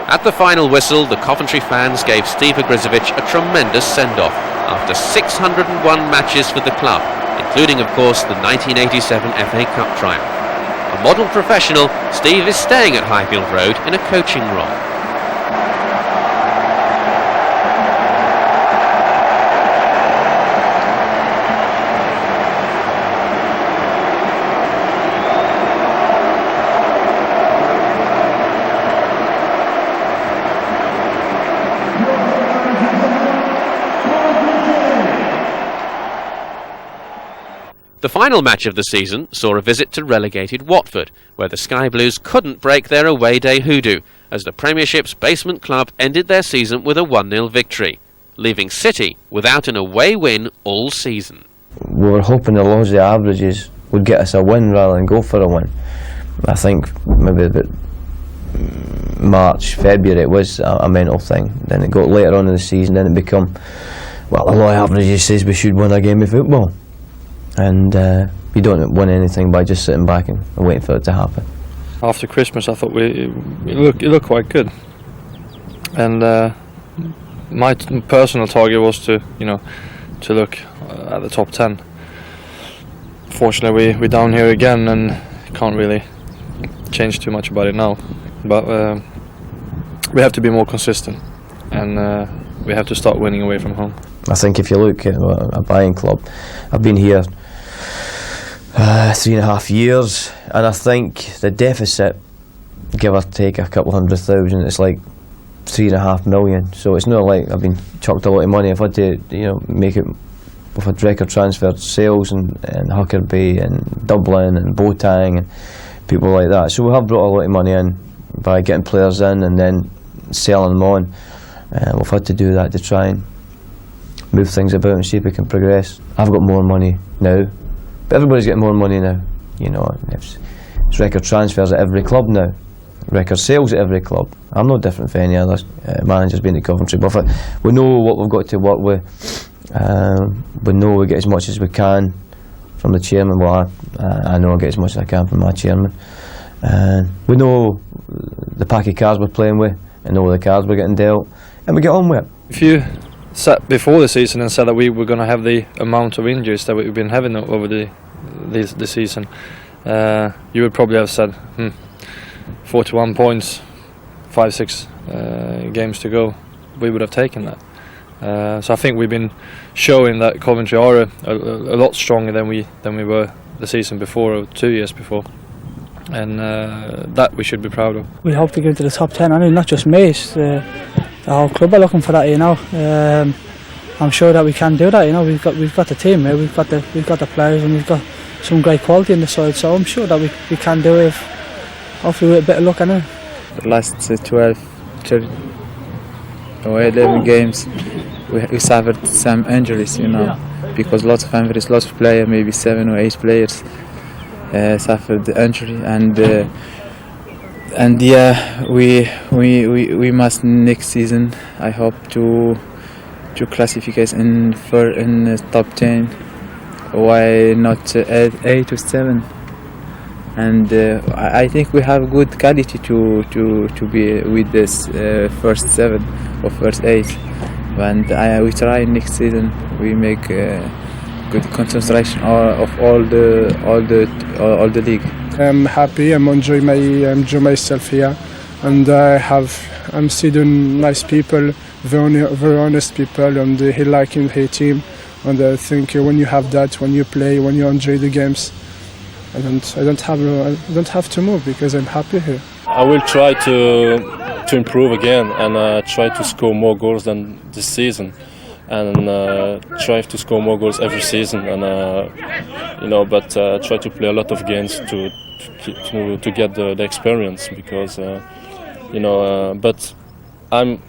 At the final whistle, the Coventry fans gave Steve Grizovic a tremendous send-off after 601 matches for the club, including, of course, the 1987 FA Cup triumph. A model professional, Steve is staying at Highfield Road in a coaching role. The final match of the season saw a visit to relegated Watford, where the Sky Blues couldn't break their away day hoodoo, as the Premiership's basement club ended their season with a 1-0 victory, leaving City without an away win all season. We were hoping the laws of the averages would get us a win rather than go for a win. I think maybe about March, February it was a mental thing. Then it got later on in the season, then it become, well, the law of averages says we should win a game of football. And we don't win anything by just sitting back and waiting for it to happen. After Christmas I thought it looked quite good. And my personal target was to look at the top 10. Fortunately we're down here again and can't really change too much about it now. But we have to be more consistent and we have to start winning away from home. I think if you look at a buying club, I've been here 3.5 years, and I think the deficit, give or take a couple 100,000, it's like 3.5 million. So it's not like I've been chucked a lot of money. I've had to make it. We've had record transfer sales in Huckerby and Dublin and Boateng and people like that. So we have brought a lot of money in by getting players in and then selling them on. We've had to do that to try and move things about and see if we can progress. I've got more money now, but everybody's getting more money now. It's record transfers at every club now. record sales at every club. I'm no different from any other managers being at Coventry, but we know what we've got to work with. We know we get as much as we can from the chairman. Well, I know I get as much as I can from my chairman. We know the pack of cards we're playing with, and know the cards we're getting dealt, and we get on with it. If you sat before the season and said that we were going to have the amount of injuries that we've been having over the season, you would probably have said 41 points, 5-6 games to go. We would have taken that. So I think we've been showing that Coventry are a lot stronger than we were the season before, or 2 years before, and that we should be proud of. We hope to get into the top 10. I mean, not just me, it's the whole club are looking for that. You know, I'm sure that we can do that. You know, we've got the team here, we've got the players, and we've got some great quality in the side. So I'm sure that we can do it. Hopefully with a bit of luck, I know. The last 12 or 11 games, we suffered some injuries, you know, because lots of injuries, lots of players, maybe 7 or 8 players suffered the injury, and yeah, we must next season. I hope to classify us in the top 10. Why not 8 or 7? And I think we have good quality to be with this first 7 or first 8, and we try next season. We make good concentration of all the league. I'm happy. I'm enjoying myself here, and I'm seeing nice people, very honest people, and he liking his team. And I think when you have that, when you play, when you enjoy the games, I don't have to move because I'm happy here. I will try to improve again and try to score more goals than this season, and try to score more goals every season, and but try to play a lot of games to get the experience, because but I'm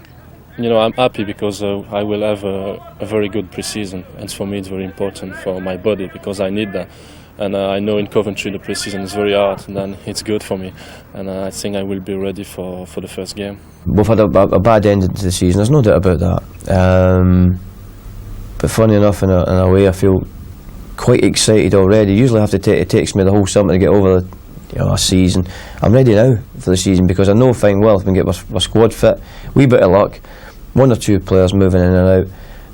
happy because I will have a very good pre-season, and for me it's very important for my body because I need that. And I know in Coventry the pre-season is very hard, and then it's good for me. And I think I will be ready for the first game. We've had a bad end to the season, there's no doubt about that. But funny enough, in a way, I feel quite excited already. Usually it takes me the whole summer to get over a season. I'm ready now for the season because I know fine well if we can get our squad fit, wee bit of luck, 1 or 2 players moving in and out,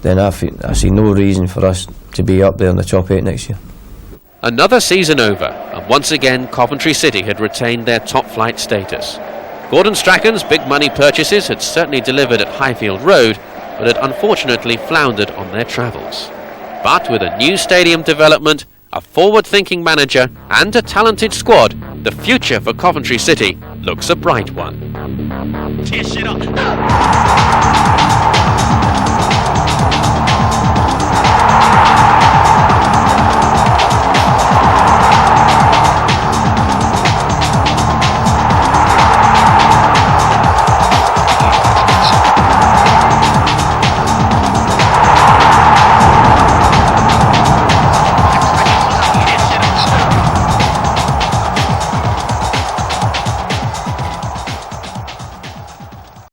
then I see no reason for us to be up there in the top 8 next year. Another season over, and once again Coventry City had retained their top-flight status. Gordon Strachan's big-money purchases had certainly delivered at Highfield Road, but had unfortunately floundered on their travels. But with a new stadium development, a forward-thinking manager and a talented squad, the future for Coventry City looks a bright one. Kiss it up.